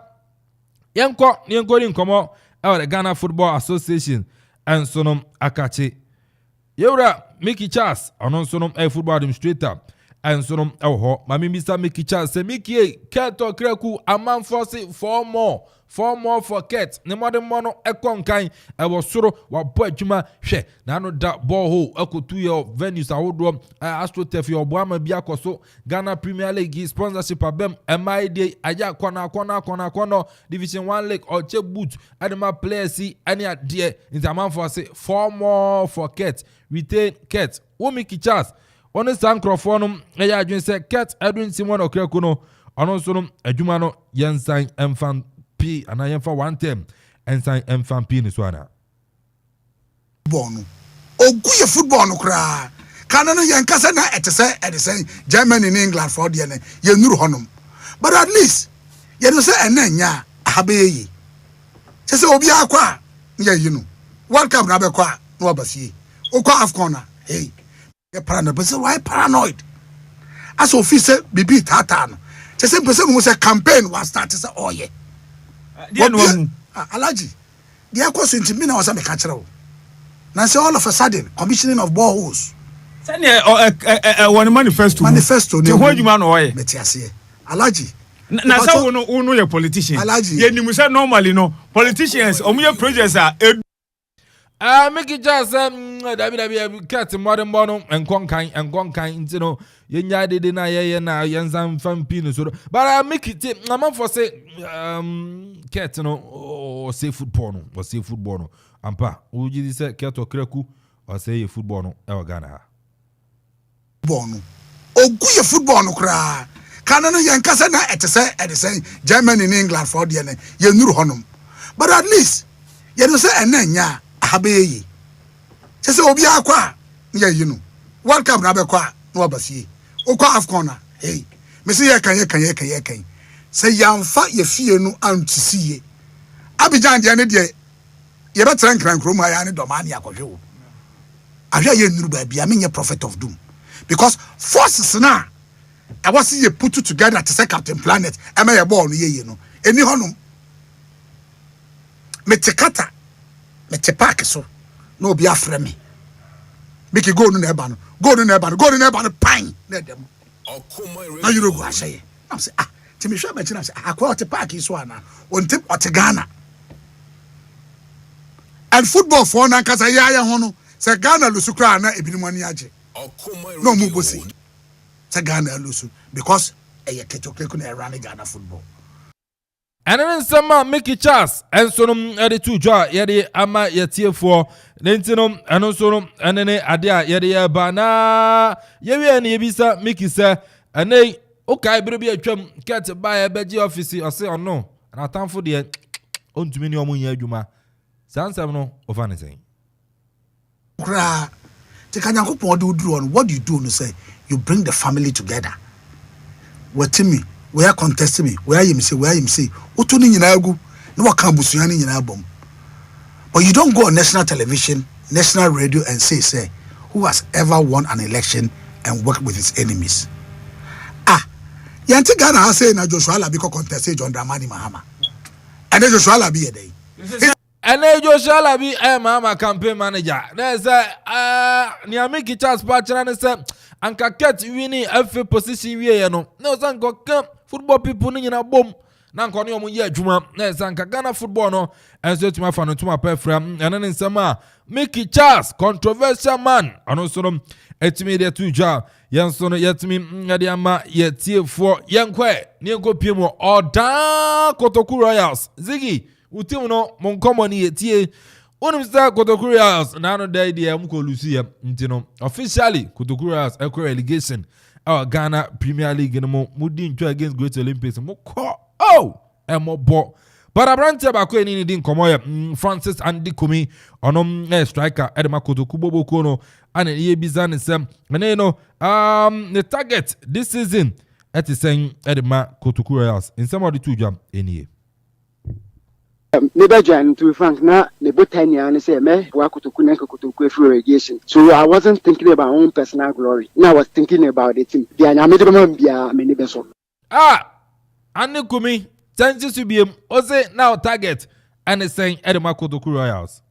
Yanko in common out the Ghana Football Association and Sonum Akachi. Yura Mickey Charles, and on Sonum a football administrator and Sonum Elho, Mammy Mr. Mickey Charles, say Mickey, Kato Kreku, Amanfo 4 more for Ket, no modern mono, a conkai, I was soro, what boy Juma, she, nano that ball hole, echo 2 year venues, I would run, Astro Tef, your Boama Biako, so Ghana Premier League sponsorship of them, and my day, Aya Kona, Division 1 League or Chep Boot, Adama Players see any dear in the Amanfo say 4 more for Ket, retain Ket, Mickey Charles, on the Sancrophonum, Aya Jun said Ket, Edwin Simon Okrekuno, on also a Jumano, Yansan, and Fan. And I am for 1 term and sign M fan Piniswana. Bono. Oh, good football no cry. Canano Yankasana at the same German in England for the you knew honum. But at least you know say and then ya habe. Just Obia qua. Yeah, you know. Welcome Rabekwa, no Basi. Okwa of corner. Hey, you're paranoid, but why paranoid? As officer be beat Tatan. Just a person was a campaign was started. Oh, yeah. Alaji, the Akos in Timina was a mechanical. Now, all of a sudden, commissioning of boreholes. Send one manifesto. The whole human way. Alaji. Now, so no, no, your politician. Alaji. You say normally, no politicians, your projects are. Make it just David cat modern bono and Conkai, you know, Yenya did na Yansan fan Pinus. But I make it, I'm for say, cat, or say football, or say football. Ampa, would you say cat or Kreku, or say football, or Ghana? Bono. Oh, good football, no cry. Canano Yankasana at the same German in England for the you knew honum. But at least, you know, say, and then ya. Habe just Obia qua, yeah, you know. Welcome, Rabekwa, no Basi. Okwa of corner, hey, Missy Yakan. Say, young fat ye fear no aunt to see ye. Abidjan, the other day, you better rank Roma and Domania. I hear you, baby. I mean, a prophet of doom because forces now. I was see you put it together to say Captain Planet. Am I a born, you know? Any honum Metekata. Mete park so no be afre me make you go no neban pine let them now you go say I say timi sha me china say akwa park so ana on tip Ghana and football for na kasa ya ho no say Ghana lusu kra na ebinimu ani age no mu bosi say Ghana lusu because e ye ketokleku na run Ghana football. And then some Mickey Charles and Sonum at the 2 jaw, Yadi Ama Yatia for Lentinum and also and then Adia Yadia Bana Yavi and Yabisa Mickey sir and they okay, baby a chum cat by a bedgy office or say or no, and I time for the on to many Yuma. Sounds no of anything. Cry. Take a do on what do you do to say you bring the family together. What to me? Where contest me? Where you say? What you know? No cambusiani in album. But you don't go on national television, national radio, and say, who has ever won an election and worked with his enemies? Yanti Ghana has said na Joshua Labiko contested John Dramani Mahama, and then Joshua Labi a day. And then Joshua Labi, Mahama campaign manager. There's Niamiki Charles Patcher and said, Anka Ket winning every position we no. No, son go camp. Football people in a bomb. na nkɔne ɔmo yɛ adwuma na ɛsanka Ghana football no ɛnso tuma fa no tuma pɛfra ɛne ne nsɛm Mickey Charles controversial man ɔno nso no etimi de tu dwa yɛnso no yɛtimi yɛde ama yɛtiefoɔ yɛnkɔ ne yɛnkɔ pie mu ɔda Kotoku Royals Ziggy utim no mo nkɔmɔ ne yɛtie Unim sa Kotoku Royals na no da idea mu ko lucia nti no officially Kotoku Royals ekɔ relegation our Ghana Premier League no mo di ntwa against Great Olympics mo ko emobo but abrante ba ko eni ni di nkomo ya Francis Andy Kumi onom striker edema Kotoku Boboko no ana ye bizane sem na no the target this season at is saying edema Kotoku Royals in some of the two jam eni Maybe Jan, to be frank, now the Botania and say, me, Wakutuku Kotoku relegation. So I wasn't thinking about my own personal glory. Now I was thinking about the team. The Anamid be a mini vessel. Andy Kumi, chances to be Ose now target and is saying Edema Kotoku Royals.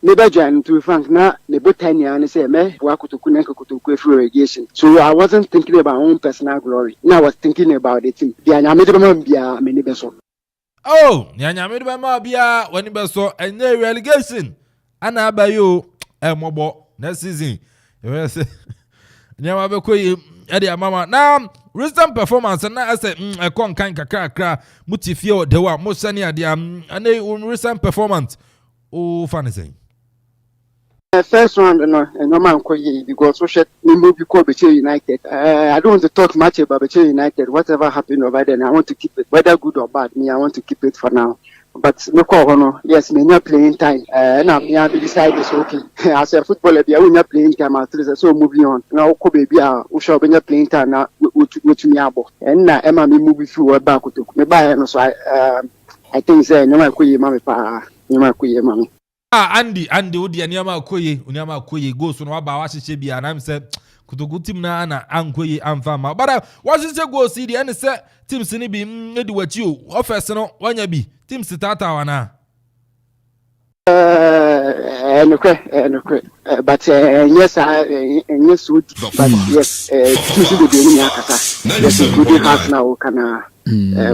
Maybe Jan, to be frank, now the Botania and say, me, Wakutuku Kotoku relegation. So I wasn't thinking about my own personal glory. Now I was thinking about the team. The Anamid be a mini vessel. Oh, nyanya me ba ma bia wani be so enye relegation ana abayo mobo next season you say nyama be koyi e dey mama na recent performance na say e kon kan kakra mutifie o de wa mo sane ade ana recent performance o fan say first round no man koyi because we should move because Beche United. I don't want to talk much about Beche United. Whatever happened over there, I want to keep it, whether good or bad. Me, I want to keep it for now. But no call, yes, me not playing time. Now me have decided it's okay. As a footballer, we are not playing time. So moving on. Now, Kobe, we shall be not playing time now. Which me abo. And now Emma me moving through back to me buy. So I think say no man koyi mami pa. No man koyi mami. Andy odi anyama akoye go so no aba wa hyeche bia na say Kotoku team na ankoye amfa ma but wa hyeche go see the and say teams ni bi edi wachi o office no wanya bi teams tata wana but yes yes but yes teams dey dey ni akasa yes including half now kana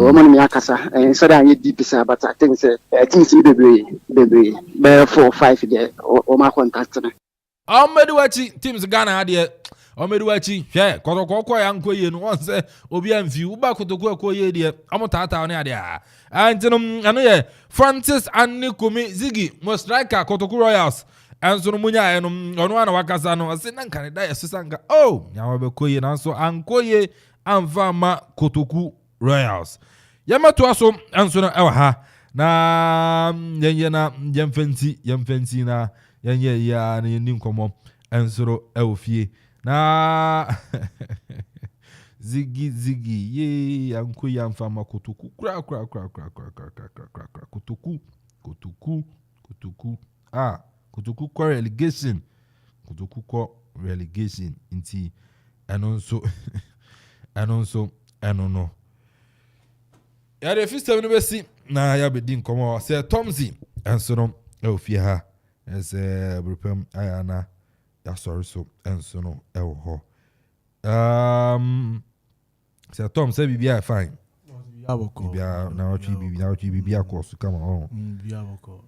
woman me akasa so that you deep say but I think say things be 4 or 5 there o ma contact na Omeduwachi teams Ghana ade Omeduwachi hwe Kotoku ya nkoye no won say obi amfi uba Kotoku akoye de amotata ne ade antinum ano ye Francis Andy Kumi Ziggy mo striker Kotoku Royals enso no munya no ono ana wakasa no ase na Canada yesusanka nyawa be koye na so ankoye amfa ma Kotoku Royals. Yamato aso enso no ewa ha na yenye na yemfenti na yenye ya na yenim komo enso ewofie na Ziggy ye anko yamfa ma Kotoku kra Kotoku ko relegation inti anonso no ya de fista no besi na ya bedi nkomo se Tomzi enso no ewofie ha ese brupem ayana ya sorry so enso no ewo ho se Tom say bibia fine bibia na ochi bibia course come on bibia boko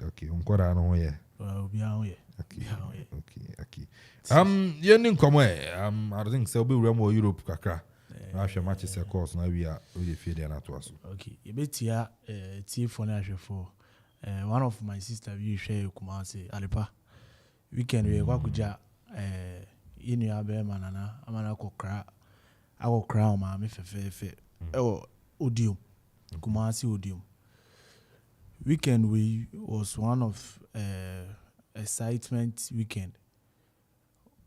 okay unkora no ye bibia ho ye okay yeni nkomo I think say obi wura mo Europe kakra na hwe match se course na we fie there na to aso okay ebetia T4 na hwefo one of my sister we share Kumasi Alipa weekend we kwakuja inu abe manana amana kokra akokra ma me fefefe odium Kumasi odium weekend we was one of excitement weekend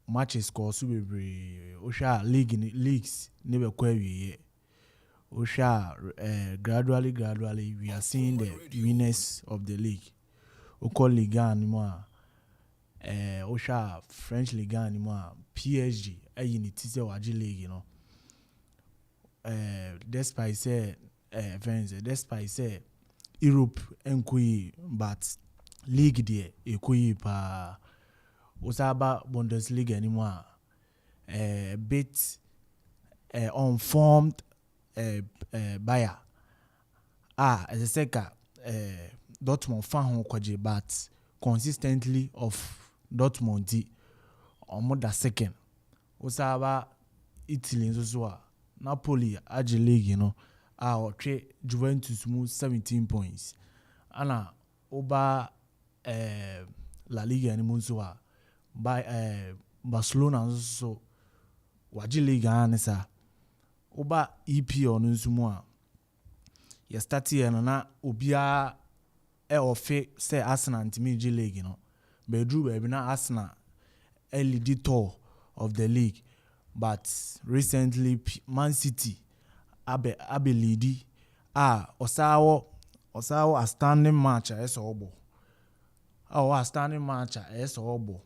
matches ko so bebre osha leagues ne be kwa wiye osha gradually we are seeing the winners of the league oko Ligue 1 ni mo osha French Ligue 1 ni mo PSG ayi tise waji league you know despite say Europe enkoyi but league there ekoyi pa osaba Bundesliga anymore bit unformed Bayer. As a second, Dortmund fan ho kwaje, but consistently of Dortmund di omoda second. Osaba Italy nso Napoli age league, you know. Otwe Juventus mu 17 points. Ana oba La Liga ni mu nso by Barcelona nso waje league anisa. Oba EPL nso mu ya start here na obia ofe say Arsenal ntimi G league, you know. Bedru be na Arsenal lead tour of the league, but recently Man City abe lead osawo a standing match as obo. A standing match as obo.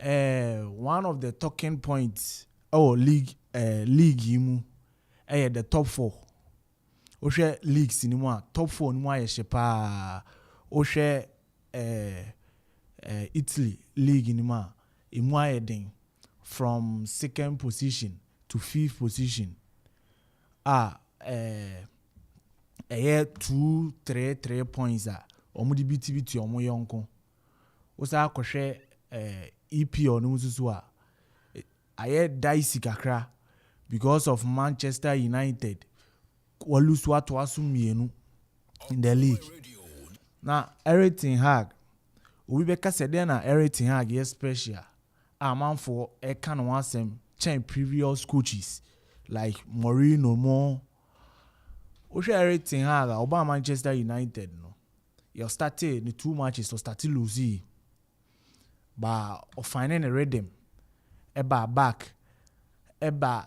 One of the talking points league imu the top 4. Oshe leagues ni mo top 4 ni mo ayehye pa. Oshe Italy league ni mo imu ayedin from 2nd position to 5th position. 2-3 points omudi biti omo yonko. Osa akohwe EPL no mususu aye dicey kakra because of Manchester United walusu atoasu mienu in the league. Na everything hag we be kase dey na everything hag yes special. Amanfo can wasem change previous coaches like Mourinho more. Oshe everything hag oba Manchester United no. You started the 2 matches so started losing. But finding a rhythm eba back eba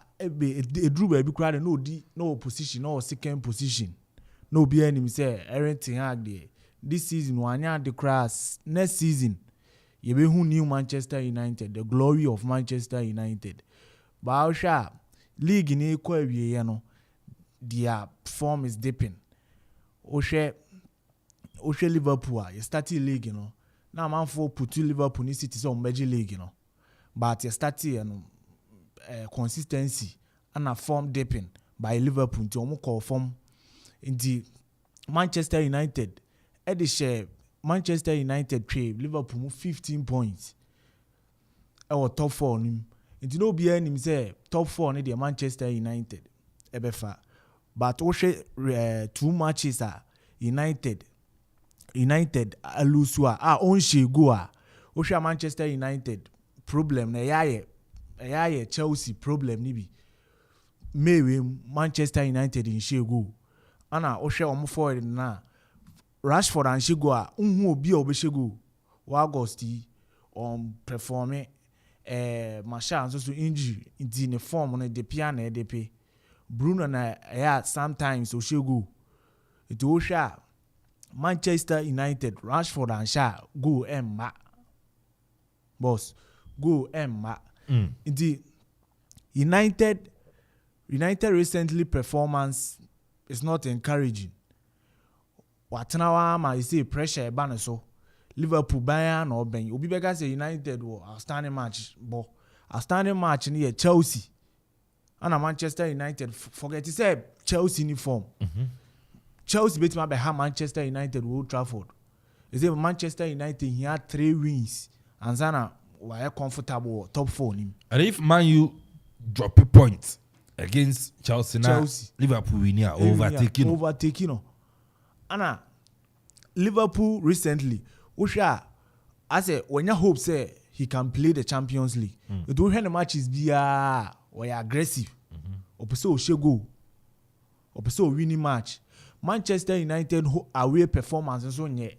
drew baby crowd no position no 2nd position no be any say everything hard there this season wanya the class next season you be who new Manchester United, the glory of Manchester United. But Osha league ni kwa wiye no their form is dipping. Oshe Liverpool you started league, you know. Now Amanfo put Liverpool ni City so major league, you know. But you started, you know, consistency and a form dipping by Liverpool to omo call form in the Manchester United. Share Manchester United trade Liverpool 15 points. Our top 4 nim. It no be any say top 4 ni the Manchester United. Ebefa. But oshe 2 matches United lose onshi go oshe Manchester United problem na yaye Chelsea problem ni bi mewe Manchester United in shego ana oshe omo forward na Rashford and shego unhu obi obeshego wa August performing Martial so injury in the form on the piano EDP Bruno na sometimes oshego it osha Manchester United Rashford and Shaw go emma boss go emma. The United recently performance is not encouraging. Watanawa ma say pressure ban so Liverpool Bayern or Ben obi bega say United will outstanding match but outstanding match near Chelsea and Manchester United forget to say Chelsea uniform. Chelsea beat my behind Manchester United Old Trafford. Is it Manchester United he had 3 wins and Zana were comfortable top 4 nim. And if Man U drop a point against Chelsea now, Liverpool win here overtaking. Anna Liverpool recently, Usha, I say when you hope say he can play the Champions League, it will the matches be or aggressive. Opeso shego. Opeso winning match. Manchester United away performance so nye.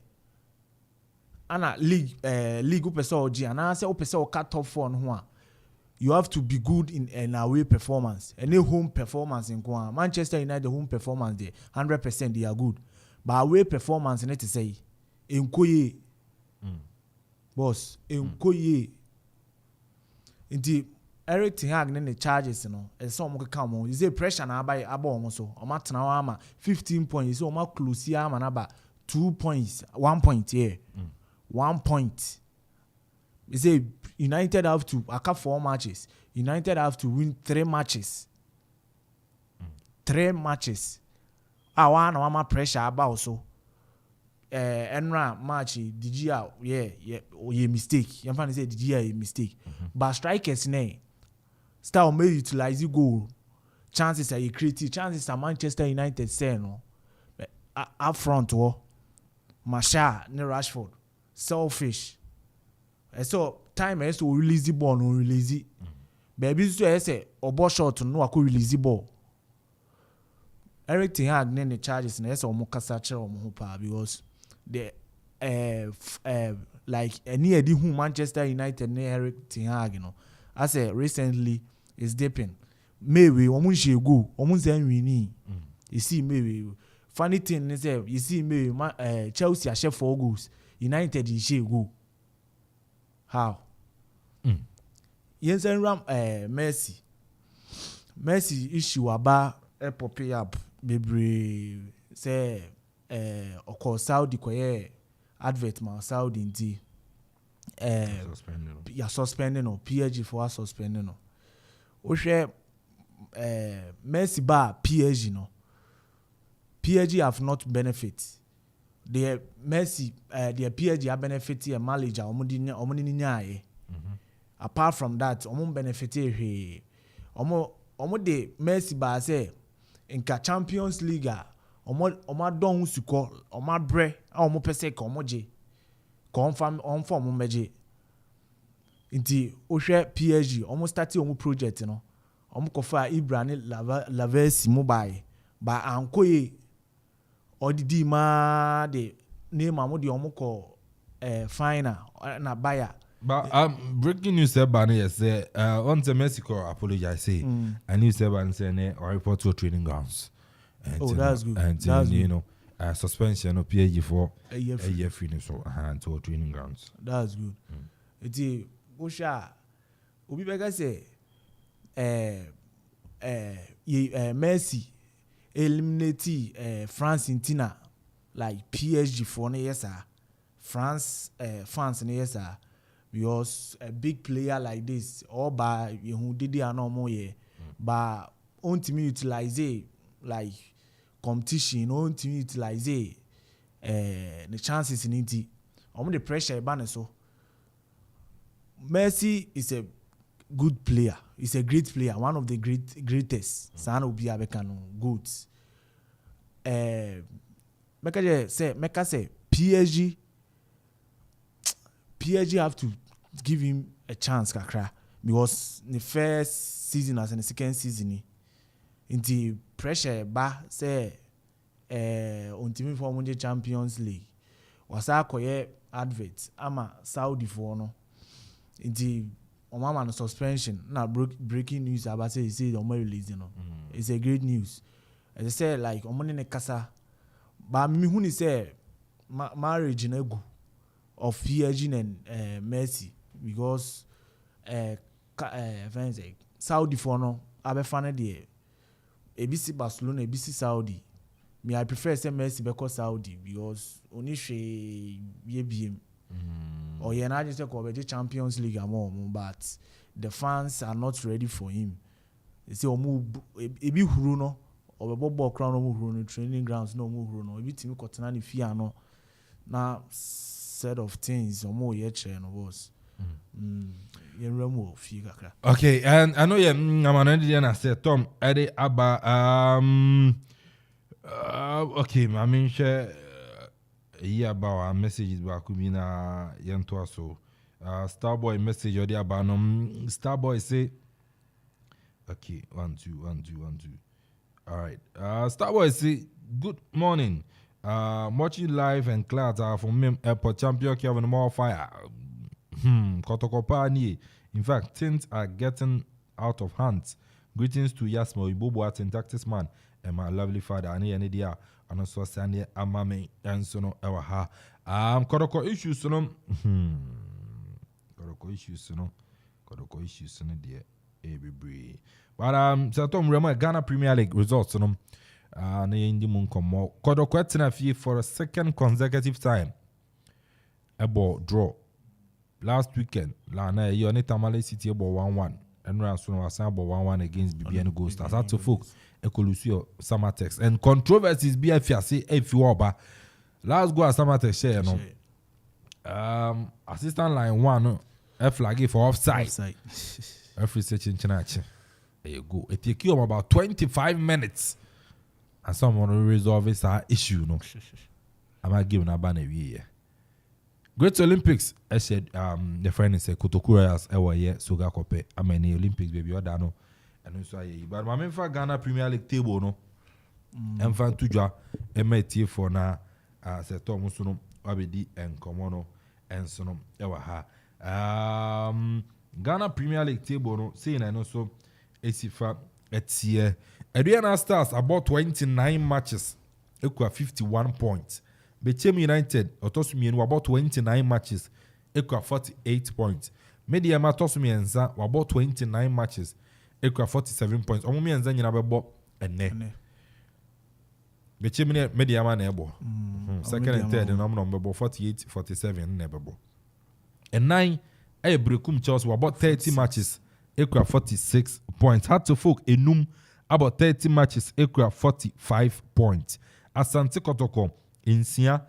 Ana league upesa oji ana say upesa o cut top 4 no. You have to be good in an away performance. Any home performance in Kwa. Manchester United home performance there 100% they are good. But away performance need to say enkoye. Boss enkoye. Inti Eric Ten Hag the charges, you know, and some come on. Is a pressure now by Abo so. Omatna 15 points. So ma close here man about 2 points, 1 point here. 1 point. They say United have to 4 matches. United have to win 3 matches. 3 matches. I want my pressure about so. Enra match did you mistake. You find say did you a mistake. But strikers ne start may utilize goal. Chances are creative. Chances are Manchester United say no. Up front Masha ne Rashford selfish. So time is to release the ball, no release it. Baby so say obo shot no akọ release the ball. Everything had the charges na say omo kasa kire omo pa because the like any edi who Manchester United ne Eric Ten Hag, you know. I say recently is dipping. Maybe omo she go, omo say win. You see maybe funny thing is you see maybe Chelsea share 4 goals, United is she go. How? Yensen Ram Messi issue about pop up bebre say oko Saudi koye advert ma Saudi nti suspending or PSG for suspending no. O hwe Messi ba PSG no. PSG have not benefit. The Messi the PSG have benefit a manager omudi ni nyaye. Apart from that, omo benefit he omo de Messi ba say inka Champions League omo don suko omo bre omo pese ka omo je confirm on form meje nti o hwe PSG omo start omo project no omo kofa Ibrahim Lavesi mobile ba ankoye odidi ma de name amodi omo ko final na buyer. But breaking news about it say on the Mexico apologize say and you say ban say or report to training grounds. And that's good. And that's you good. know suspension of PSG for a year finish so to training grounds. That's good. Iti Osha obi bega say Messi eliminate France intina like PSG for ne yes France fans ne yes because a big player like this or by who did it no more but ultimately utilize like competition ultimately utilize the chances in it the pressure ban so Messi is a good player. He's a great player, one of the greatest. Sana ubi abekano good. Meka say PSG have to give him a chance kakra because the first season as in the second season into pressure ba say on team for the Champions League was akoye advert ama Saudi for no into Omama no suspension na breaking news about say the Omo release you know. It's a great news. As I said like Omo ne kasa ba me hu ni say marriage na gu of PSG and Messi because Saudi for no abefane de ebisi Barcelona ebisi Saudi me I prefer say Messi because Saudi because oni hwe ye biem or you na just go the Champions League among but the fans are not ready for him. They say omu ebi huru no or ball crown no huru no training grounds no huru no ebi timi kotena ni fia no na set of things omo ye che no was okay, and I know I'm an say Tom Eddie Abba okay, I mean share about our messages back na yentoa so Starboy message or the abanom Starboy say okay 1 2 all right Starboy say good morning watching live and clouds are from me airport champion Kelvin more fire Kotokopani. In fact, things are getting out of hand. Greetings to Yasmo Ibubu at Tactics man and my lovely father Ani dia and also Sandy Amame and Sono Ewaha. Kodoko issues no Kodoko issues no dear every but Satom Rema Ghana Premier League results no Ndi Munkomo Kodoko Etina for a second consecutive time. A ball draw. Last weekend, Lana Yoni Tamale City about 1-1. and Ransom was sample 1-1 against BBN Gold Stars. That's to folk Ecolusio Samatex and controversies be if you are last go at Samatex share no. Assistant line 1 a flag for offside. Every searching chinache. There you go. It take you about 25 minutes. And someone will resolve this issue, no. I might give a ban a year. Great Olympics, I said, the friend is a Kotokuras, Soga Kope. I mean, the Olympics, baby, or Dano. And so I, but my main for Ghana Premier League table, no. And fan Tuja, MIT for now, said Thomas, no, Abedi and Komono, and Sono, Ewaha. Ghana Premier League table, no, saying I know so, Esifa, Etie. Adriana Stars about 29 matches, equal 51 points. Bechem United, Otosumi, about 29 matches, equal 48 points. Mediama Tosumi Enza, about 29 matches, equal 47 points. Omumi Enza, you have about a ne. Bechem Mediama Nebo. Second and third, and number 48, 47, Nebo. And 9, Brekum Chelsea, about 30 matches, equal 46 points. Had to folk enum. About 30 matches, equal 45 points. Asante Kotoko, in Sia,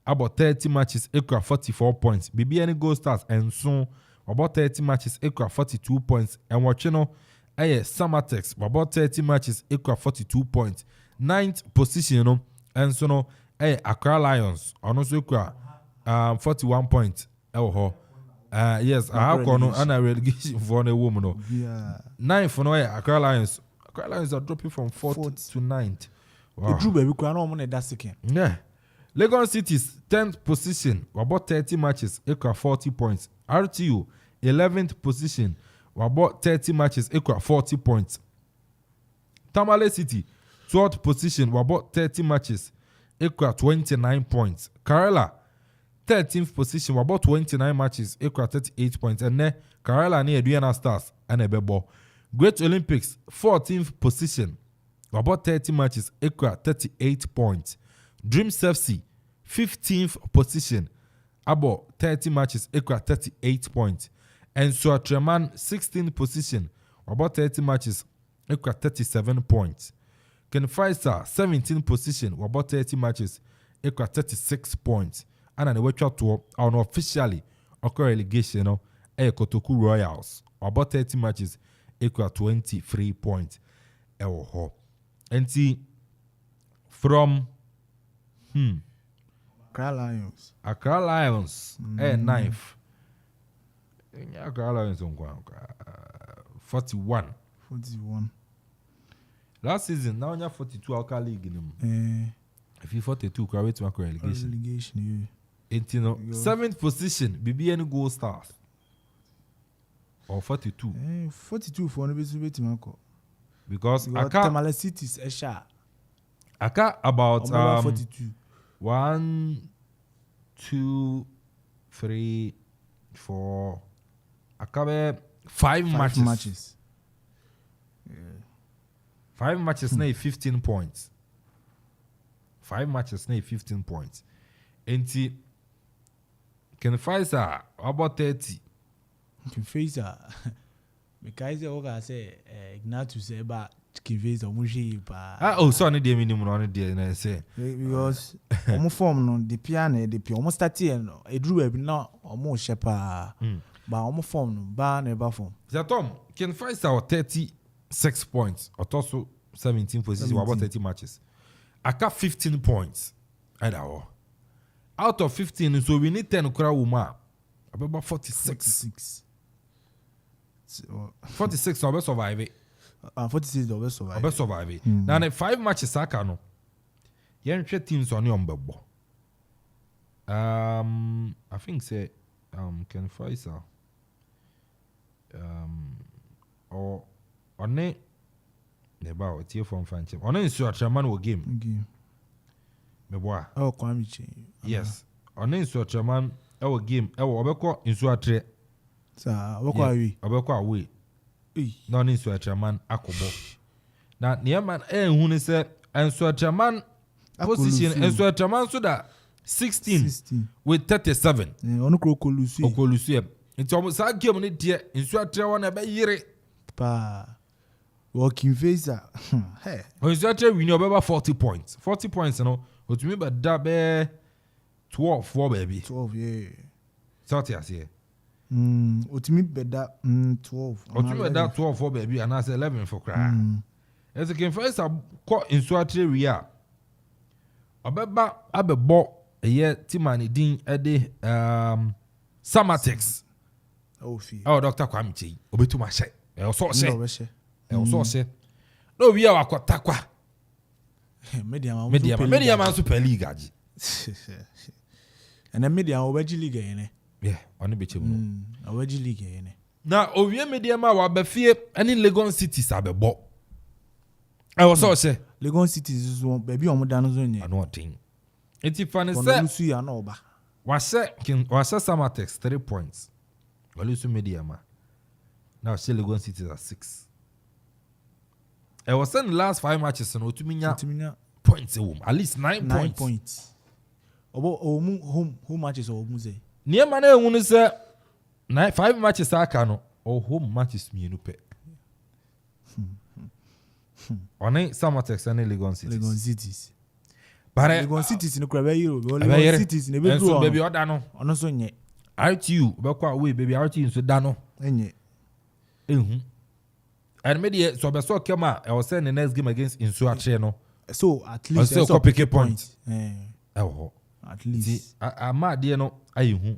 about 30 matches, equal 44 points. BBN Gold Stars, and soon, about 30 matches, equal 42 points. And Wachino, Samatex, about 30 matches, equal 42 points. 9th position, and so no, Accra Lions, also equal 41 points. Yes, I have gone on a relegation for a woman. 9th for no, Accra Lions. Lions are dropping from 4th to 9th. Wow. Yeah. Lagos City's 10th position, about 30 matches, equal 40 points. RTU, 11th position, about 30 matches, equal 40 points. Tamale City, 12th position, about 30 matches, equal 29 points. Kerala, 13th position, about 29 matches, equal 38 points. And then Kerala near Adriana Stars and Ebebo. Great Olympics, 14th position, about 30 matches, equal 38 points. Dreams FC, 15th position, about 30 matches, equal 38 points. And Suatreman, 16th position, about 30 matches, equal 37 points. Ken Faisal, 17th position, about 30 matches, equal 36 points. And then the Wetcher Tour, unofficially, occur relegation, Kotoku Royals, about 30 matches, equal 23 points. And see, from Accra Lions, 9th. Accra Lions on 41. Last season, now you have 42 Accra League in them. If you 42, you wait to make relegation. And 7th position, BBN Gold Stars. Or 42. 42 for no bit Marco. Because Tamale City is a shot. Aka about 42. 1, 2, 3, 4. Aka 5 matches. Yeah. 5 matches now 15 points. 5 matches now 15 points. And can Faisal about 30. Kifeza because oga say Ignatius say ba Kifeza omushi pa so na dey minimum on dey na say because omo form no the piano omo start here no edru e bi na omo shepa ba omo form no ba na ba form Tom can Faisal 36 points or also 17 positions about 30 matches. Aka 15 points out of 15 so we need 10 crowd woman about 46 46 will survive it. 46 will survive it. Now the 5 matches aka no. Yen hwe teams on your mbebo. I think say Ken Faisal or one neba o tie from fanche. One nso atreman wo game. Meboa. Kwame Chi. Yes. One nso atreman wo game. Obekọ nso atre. Sa obekọ awi. No nso atreman akobo. Na neman hu ne se nso atreman position nso atreman so da 16 with 37. Onu Okolusu. Okolusu. Nti omo sa game ne die nso atre wona be yire Pa. Working face. Hey. When you actually win about 40 points. 40 points, you know. What you mean by that be 12 for baby. 12, yeah. So what you say? What you mean by that 12? What you mean by that 12 for baby and I say 11 for cry. As a confess I caught in Swatri Ria. Obeba abebo ye Timani Din Ede Samatex. Oh, Dr. Kwamchi. Obetu ma she. E so she. E so she. No we are kwatakwa. Media man Super League aji. And then media Oweji League ene. Yeah, on be chemu. Oweji League ene. Na owie media ma wa be fie any Legon City sabebo. I was so say Legon City is one baby omo dan zo nye. Ano tin. Enti fane say Lusu ya na oba. Was Samatex 3 points. Olusu media ma. Now she Legon City at 6. I was saying the last 5 matches no to points at least 9 points. Home matches or muze. Near man who say 5 matches aka no or home matches me no pe. On Samatex and Legon Cities. But Legon Cities no crab Euro. Legon Cities ne be do. Baby oda no. Ono so nye. RTU be kwa we baby RTU so da no. Enye. And media so be so kema I was saying the next game against Insuatre no. So at least I so pick a point. At least. Ama de no ayehu.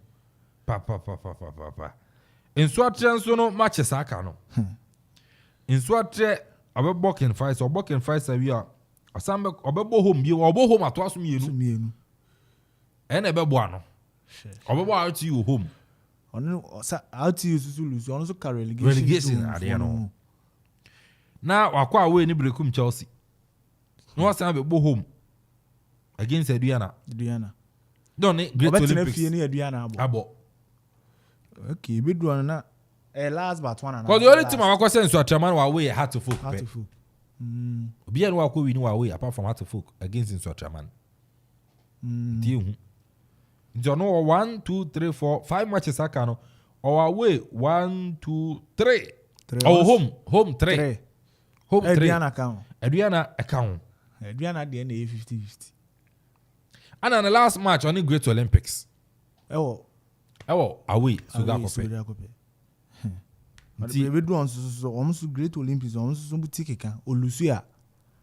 Pa. Insuatre so no matches aka no. Insuatre abebokin fight or bokin fight we are asambe obebo home bi obo home atoaso mienu. Ene bebo ano. Obebo out you home. Ono out you so lose. Ono so carry relegation ade no. Na wakwa away ni brekum Chelsea. No was abebo home against Aduana. Don't Great Olympics. Abo. Okay, be do na last but one and. Because the only team I was saying so Traman wa away had to folk. Obi anu akọ win wa away apart from had to folk against in Traman. Nti no 1 2 3 4 5 matches aka no. Our away 1 2 3. Our home 3. Home 3. Aduana account. Aduana dey na 50-50. And on the last match on the Great Olympics. Away so that Akuffo. But we do on so almost Great Olympics almost so boutique kan olusu a.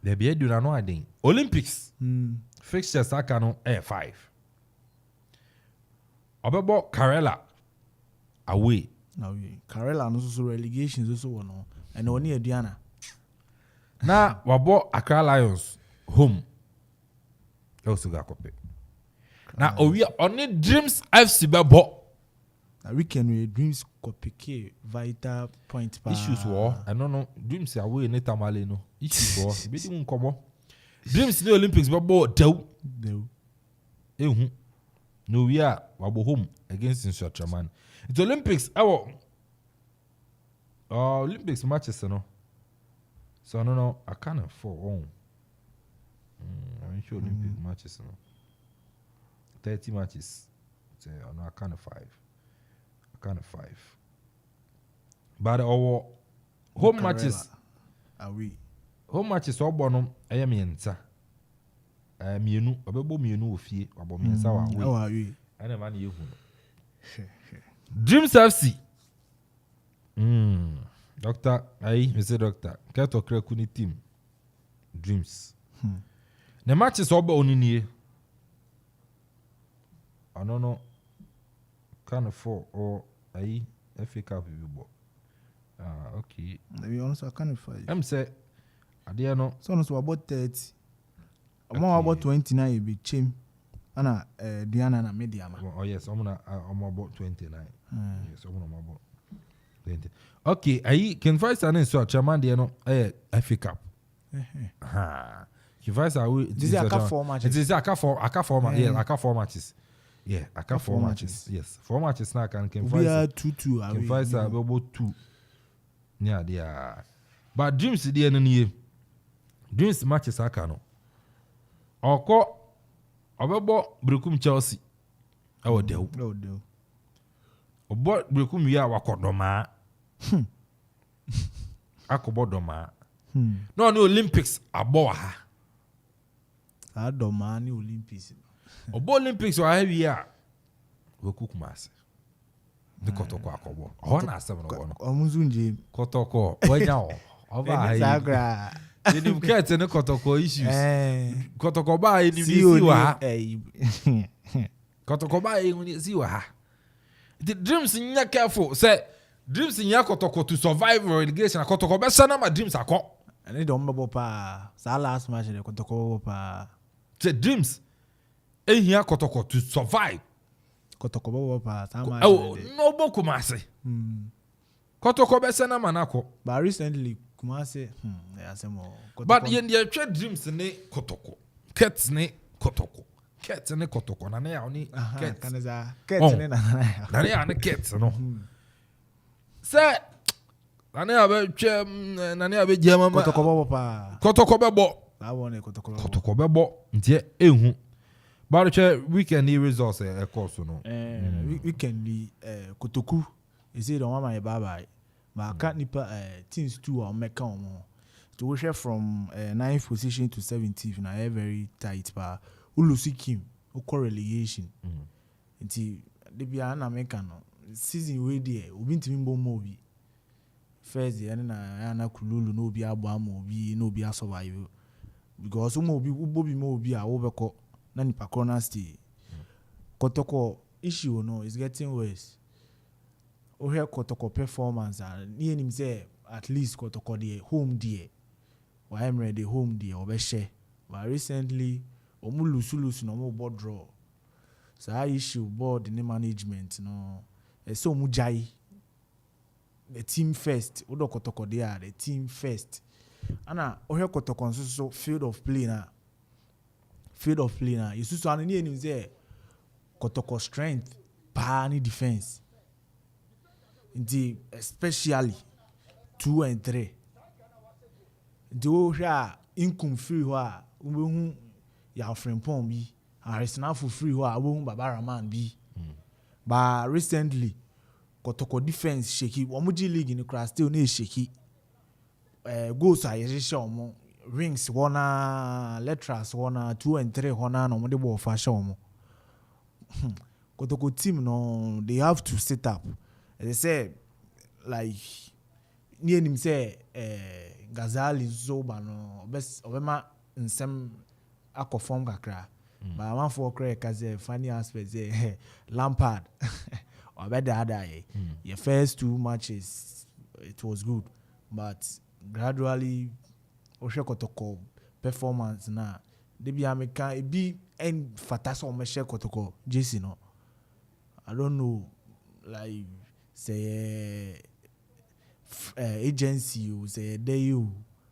There be do na no adin. Olympics. Fixtures aka no 5. Obebo Karela away. Karela no so relegation so no. And oni Aduana. Na wabo Accra Lions home. Also got Akuffo. Na we only Dreams FC bebo. Na weekend we Dreams kopike vital point pa. Issues war. I don't know. Dreams away ne tamale no. Issues war. Be di nkomo. Dreams the Olympics bebo dew. No we are wabo home against Insuatraman. It's Olympics Olympics matches no. So no I can't afford I'm sure Olympic matches no. 30 matches. So no, I can't 5. But our home matches are we? Home matches all bonum I am yenta. Mienu, obebo mienu ofie, abo miensa wa we. Ane man yehu. Dreams FC. Doctor, Mr. Doctor. Kato krekuni team. Dreams. The matches all onini. I don't know. Can afford or FA Cup you okay. Maybe also can 5. I'm say I dare know. So no about 30. I'm about 29 be chim. Ana Diana na media ma. Oh yes, I'm about 29. Yes, I'm about 20. Okay, can find an so chairman there no FA Cup. You find this is a 4 matches. It is a 4 matches. Yeah, I can 4 matches. Yes, 4 matches now can find. We are 2-2. Can find about 2. Yeah, there. But Dreams the end Dreams matches I can. Oko obebo brekum Chelsea. Awo dew. Obo brekum wi a wakodoma. Akobo doma. No ni Olympics abo ha. Saa doma ni Olympics. Obo Olympics wa heavy ya. We Kumasi. Ni Kotoko akobo. Ona asem no wono. Omuzunje Kotoko wenya o. Oba ayi. Sagra. Ni mkete ni Kotoko issues. Kotoko ba ni siwa. Kotoko ba ni siwa. The dreams nya careful. Say dreams nya Kotoko to survive relegation. Kotoko be sana ma dreams akọ. Ani don bebo pa. Sa last match de Kotoko pa. Say dreams ehia Kotoko to survive. Kotoko bebo pa. Sa match. Oh, no bo Kumasi. Kotoko be sana ma nakọ. But recently Kumasi but yen dey twa dreams ne Kotoko. Cats ne Kotoko. Cats ne Kotoko na ya oni cats. Kaneza cats ne na ya ne cats no. Say na ya be twa na ya be jema Kotoko bebo pa. Kotoko bebo. That one Kotoko. Kotoko bebo ntie ehu. But weekend the results e course no. Weekend Kotoku is it on my bye. But I can't nipa teams 2 are making on. To share from 9th position to 17th na very tight but ulusi kim o relegation. Nti de bia na make no season we there obi ntimi mbo mo bi. First year na kululu no obi agba mo obi no obi survive because mo obi ubobi mo obi a wo beko na nipa corner stay. Kotoko issue no is getting worse. Ohe Kotoko performance and ni enim say at least Kotoko the home there. Why am ready home there obeshe. But recently omu lusu no mo board draw. So I issue board the management no. So omu jai. The team first. Odo Kotoko there the team first. Ana ohe Kotoko so field of play na. Field of play na. Yesu so ani enim say Kotoko strength pa ni defense. Especially 2 and 3. Do ya income free wa hu ya frimpon bi Arsenal for free wa hu Babara man bi. But recently Kotoko defense shaky. Omuji league in the class still need shaky. Goals are yeshe omo rings wana letras wana 2 and 3 wana no mo de ball fa omo. Kotoko team no they have to set up. They say like near him say Gazali Zoba no best obema nsem akofom kakra but Amanfo kra kaze funny aspect say Lampard obeda ada your first 2 matches it was good but gradually Oshe Kotoko performance na they be American e be en fatasa o meshe Kotoko JC no I don't know like say agency you say they you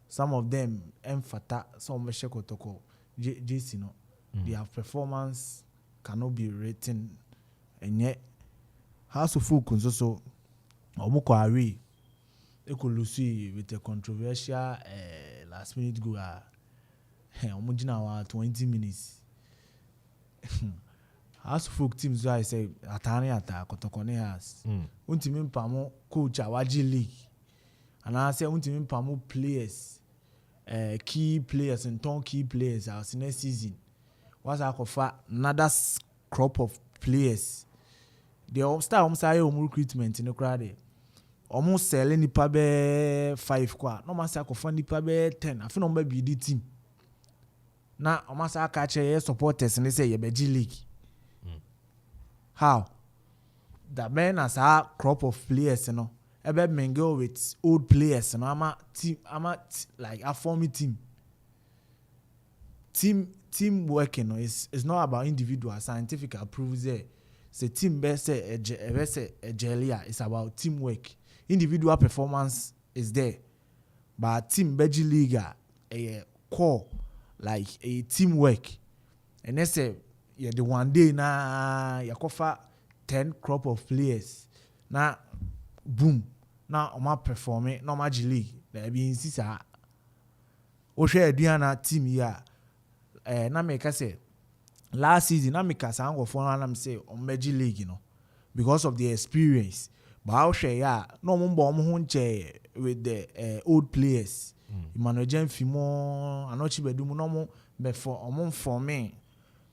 some of them emphata some meshe Kotoko JC no their performance cannot be written and yet House of Folk so omuko away ekolusi with a controversial last minute goal omujina 20 minutes House of Folk teams I say atani ata Kotoko ne has untimi mpamo coach awaji league and I say untimi mpamo players key players and key players as next season was Akuffo another crop of players they all start say recruitment in the crowd almost selling nipa be 5 kwa no masa Akuffo nipa be 10 afi no be bi team na omasa aka che supporters ni say ye beji league. How? That man as a crop of players, you know, ebe mingle with old players, you know, like a former team. Team working, you know, it's not about individual scientific approval there. It's a team best a gelia. It's about teamwork. Individual performance is there, but team beji liga a core like a teamwork, and they say. Yeah, the one day na Akuffo 10 crop of players na boom na oma performing na oma league there be insisa o share Diana team ya na make say last season na make say Akuffo na say on league you know because of the experience but how share ya no mo mbo mo hunche with the old players Emmanuel Jemfimo anochi bedum no mo be for omo for me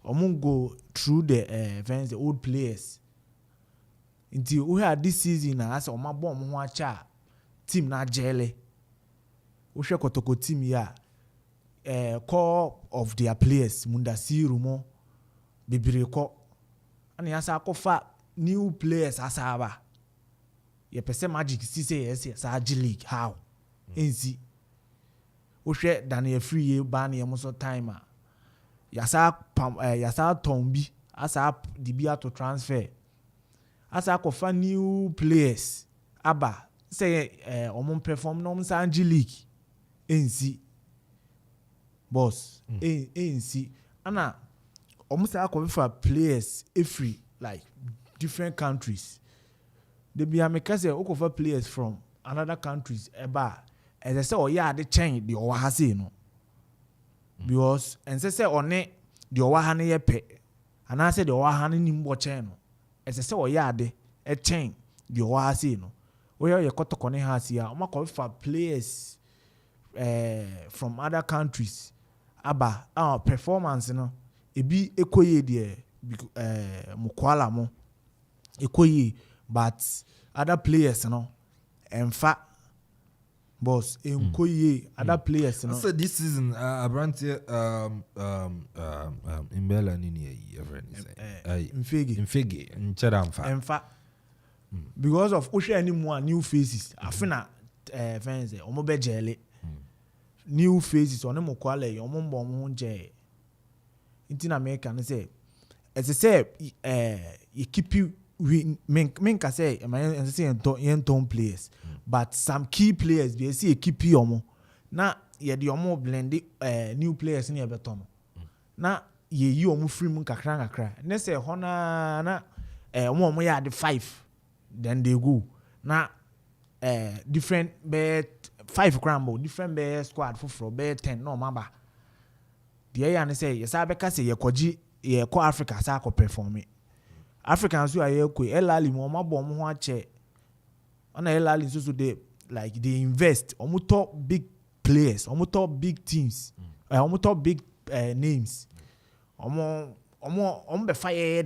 omo go through the old players until we had this season as omo bo mo ho acha team na jele we hwe kotoko team ya core of their players Mundasiru mo bibireko ana yasa akofa new players asaba ye pese Magic si say yes sa League how enzi wo hwe Daniel Free ban ye mo so timer yasa tombi asa dibia to transfer asa akofa new players aba say omon perform no sa League enzi boss enzi ana omusa akofa players every like different countries. They be amekase okofa players from another countries eba as I say oh yeah they change the owahase no because and say one the owahane ye pe and I say the owahane ni mbo chen no as I say oh yeah they change the owahase no we ye kotokone hase ya omakofa players from other countries aba our performance no ebi ekoye de mukwala mo ekoye but other players no emfa boss enkoye other players no so this season Abrantia Imbela nini Mfege nchera emfa because of ushe any more new faces afina fans omo be jele new faces on mukwala omo mbo mo nje inti na America no say as I say you keep you men can say yen players but some key players they see keep you omo na ye de omo blend new players ni ebeto no na ye yi omo free mun kakra na say hona na omo ya the 5 then they go na different be 5 crambo different be squad for be 10 no mamba the ya ne say yes abeka say ye koji ye ko Africa sa ko perform Africans who are here ko elali mo mabo mo ho ache ona elali so they like they invest omo top big players omo top big teams omo top big names omo be fa ye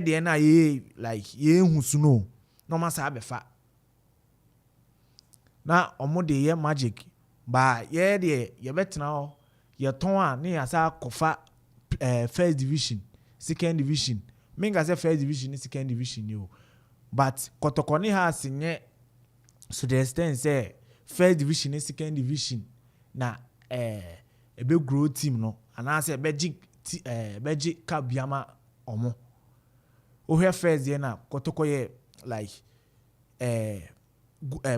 de na ye like ye husu no no ma sa be fa na omo de ye Magic ba ye de ye betena ye ton a ne asa kofa first division second division minga say first division second division yo but kotokoni has nye so the extent say first division second division na ebe grow team no and I say beji kabiama omo o here first year na kotokoye like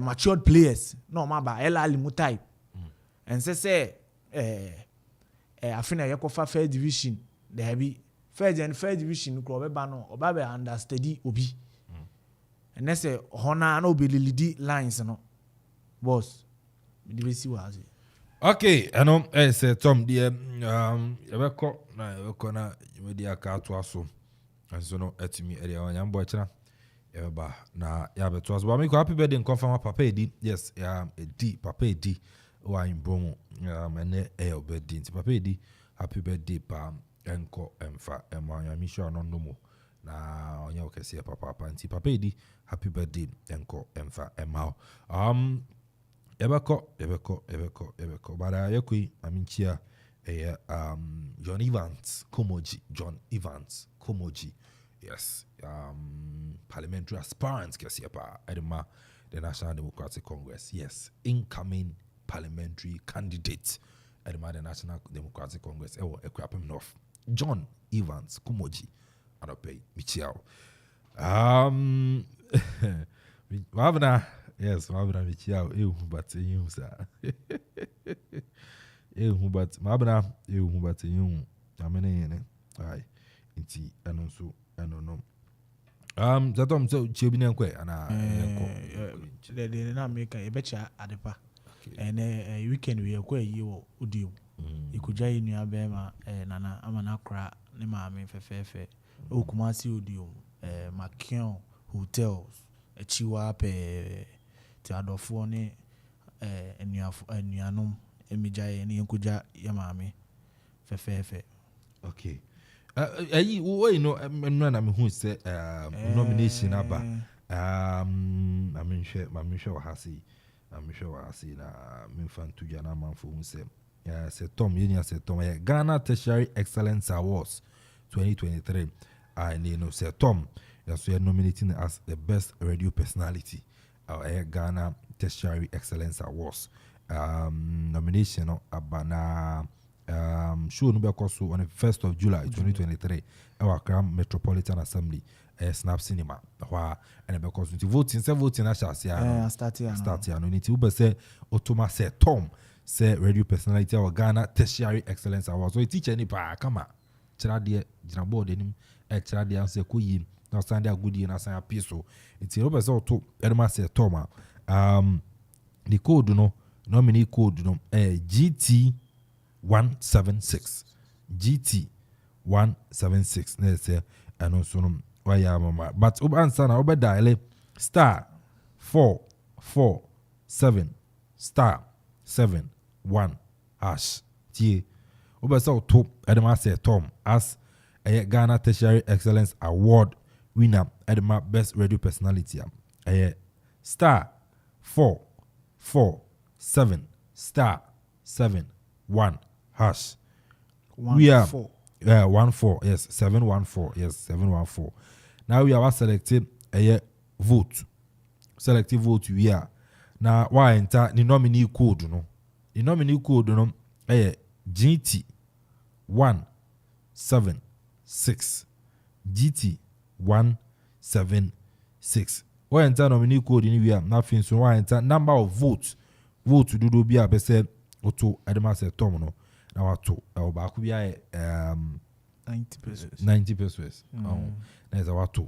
matured players no maba elali mu type and say afina yakofa first division there be first division ko be ba no oba be understudy obi and they say hona no be lead lines no boss me dey see what okay ano say Tom the yebeko na yedi aka to aso anso no atimi area wanya mbo kira yeba na yabeto aso ba me ko happy birthday confirm papa edi yes edi papa edi wa imbomo ene birthday papa edi happy birthday pa enko emfa emanya misho no nomo na onya okese papa nti papa edi happy birthday enko emfa emao ebeko bara yakui aminchia John Evans Komoji yes parliamentary aspirant kese pa edema the National Democratic Congress yes incoming parliamentary candidate edema the National Democratic Congress Akuapem North John Evans Komoji anope michiao wabna yes wabna michiao but you sa but mabna but you amene ai inti anonso anono zatom so chebine nkwe ana the na make e becha adepa and weekend we ekwa yi wo udio ikuja inu abema nana amana kra ne maame fefefe Okoman udio Makion hotels achiwa pe ti adofo ne enuanom emijaye ne yenkuja yamame fefefe. Okay. You know, I'm who say nomination aba. I'm sure I see na me fan to Jana Amanfo who say Tom Union said Tom Ghana Tertiary Excellence Awards 2023. And you know, say Tom, yes, we are nominating as the best radio personality. Ghana Tertiary Excellence Awards. Nomination abana show no be on the 1st of July 2023. Our Accra Metropolitan Assembly Snap Cinema. And because voting I shall say start here. No need to say Otoma say Tom say radio personality or Ghana Tertiary Excellence Awards. So teach any pa come on. Chirade Jinabo denim chirade answer kuyi na stand there good na san apiso. It's Robert so to Edma say Toma. The code no nominee code no GT 176 GT 176 na say and also no why mama but answer na obe dial *447 *71 tie obe so to Edma say Tom as a Ghana Tertiary Excellence Award winner Edma Best Radio Personality *447 *71 we are 14 yes 714 yes 714. Now we are selected a vote. Selective vote we are now why enter the nominee code no. The nominee code no GT 176 GT 176. Why enter nominee code in we are nothing so why enter number of votes vote do be a best auto Adama say Tom no. Now to back we are 90 pesos. There's our 2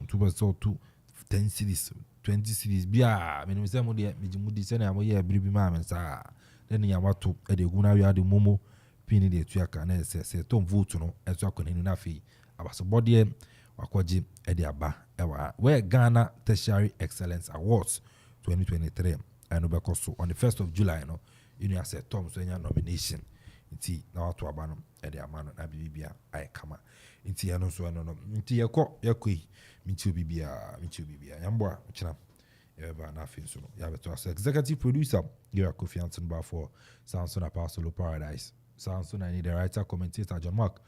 10 cities 20 cities bia me say mo de me say na mo ye bribi ma me sa then ya wato e de guna we ade momo pin de tuaka na say Tom vote no e to akoni na fi abaso body wakoje e de aba e wa we Ghana Tertiary Excellence Awards 2023 and because on the 1st of July no you know say Tom so nya nomination nti na watu abano e de amano na bibia ai kama nti ya no so no nti yakoi minti bibia yamboa china eba na fin so ya beto as executive producer you are Akuffo Anton for Samson Apostle Paradise Samson I need the writer commentator John Mark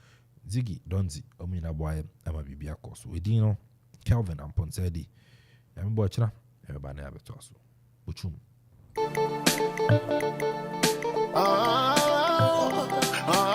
Ziggy Donzi omina boy ama bibia course we dino Kelvin Amponsah Addi yamboa china eba na beto so buchum oh.